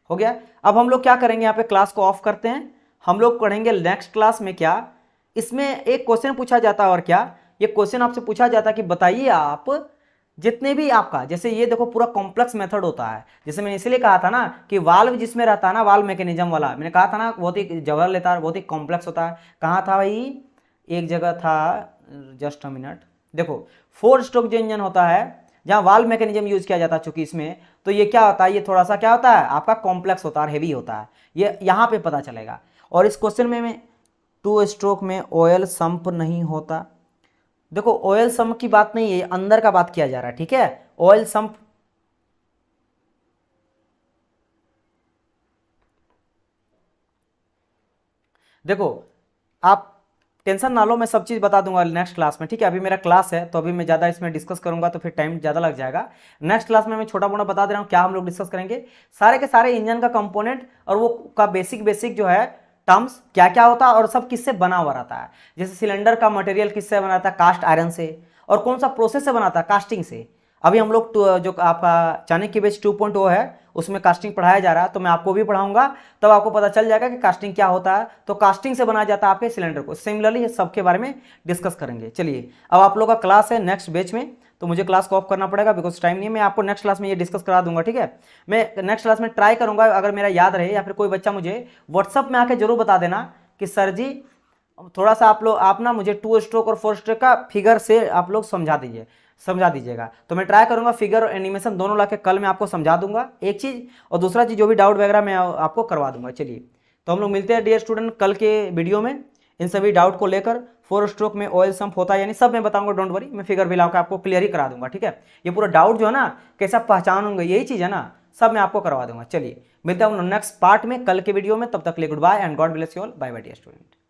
हो गया, अब हम लोग क्या करेंगे, यहाँ पे क्लास को ऑफ करते हैं, हम लोग पढ़ेंगे नेक्स्ट क्लास में। क्या इसमें एक क्वेश्चन पूछा जाता है, और क्या ये क्वेश्चन आपसे पूछा जाता है कि बताइए आप जितने भी आपका, जैसे ये देखो पूरा कॉम्प्लेक्स मेथड होता है, जैसे मैंने इसलिए कहा था ना कि वाल्व जिसमें रहता है ना, वाल्व मैकेनिज्म वाला, मैंने कहा था ना बहुत ही जगह लेता है, बहुत ही कॉम्प्लेक्स होता है। कहाँ था भाई, एक जगह था, जस्ट अ मिनट, देखो 4 स्ट्रोक जो इंजन होता है जहाँ वाल्व मैकेनिज्म यूज किया जाता है चूंकि इसमें, तो ये क्या होता है, ये थोड़ा सा क्या होता है आपका कॉम्प्लेक्स होता है, हेवी होता है, ये यहाँ पे पता चलेगा। और इस क्वेश्चन में 2 स्ट्रोक में ऑयल संप नहीं होता। देखो ऑयल संप की बात नहीं है, अंदर का बात किया जा रहा है। ठीक है, ऑयल संप, देखो आप टेंशन ना लो, मैं सब चीज़ बता दूंगा नेक्स्ट क्लास में। ठीक है, अभी मेरा क्लास है तो अभी मैं ज़्यादा इसमें डिस्कस करूंगा तो फिर टाइम ज़्यादा लग जाएगा। नेक्स्ट क्लास में मैं छोटा मोटा बता दे रहा हूँ क्या हम लोग डिस्कस करेंगे, सारे के सारे इंजन का कंपोनेंट और वो का बेसिक जो है टर्म्स क्या क्या होता है और सब किससे बना हुआ रहता है। जैसे सिलेंडर का मटेरियल किससे बना रहता है, कास्ट आयरन से, और कौन सा प्रोसेस से बनाता है, कास्टिंग से। अभी हम लोग जो आपका चाणक्य बैच 2.0 है उसमें कास्टिंग पढ़ाया जा रहा है, तो मैं आपको भी पढ़ाऊंगा, तब आपको पता चल जाएगा कि कास्टिंग क्या होता है। तो कास्टिंग से बनाया जाता है आपके सिलेंडर को। सिमिलरली सबके बारे में डिस्कस करेंगे। चलिए, अब आप लोग का क्लास है नेक्स्ट बैच में, तो मुझे क्लास को ऑफ करना पड़ेगा बिकॉज टाइम नहीं है। मैं आपको नेक्स्ट क्लास में ये डिस्कस करा दूंगा। ठीक है, मैं नेक्स्ट क्लास में ट्राई करूंगा, अगर मेरा याद रहे या फिर कोई बच्चा मुझे व्हाट्सअप में आके जरूर बता देना कि सर जी थोड़ा सा आप ना मुझे 2 स्ट्रोक और 4 स्ट्रोक का फिगर से आप लोग समझा दीजिएगा। तो मैं ट्राई करूंगा फिगर और एनिमेशन दोनों ला के कल मैं आपको समझा दूंगा एक चीज़, और दूसरा चीज़ जो भी डाउट वगैरह मैं आपको करवा दूंगा। चलिए, तो हम लोग मिलते हैं डियर स्टूडेंट कल के वीडियो में, इन सभी डाउट को लेकर। 4 स्ट्रोक में ऑयल संप होता है यानी सब मैं बताऊंगा, डोंट वरी, मैं फिगर भी लाकर आपको क्लियर ही करा दूंगा। ठीक है, ये पूरा डाउट जो है ना कैसे आप पहचानोगे, यही चीज़ है ना, सब मैं आपको करवा दूंगा। चलिए मिलते हैं नेक्स्ट पार्ट में कल के वीडियो में, तब तक के लिए good bye and God bless you all, bye bye dear student.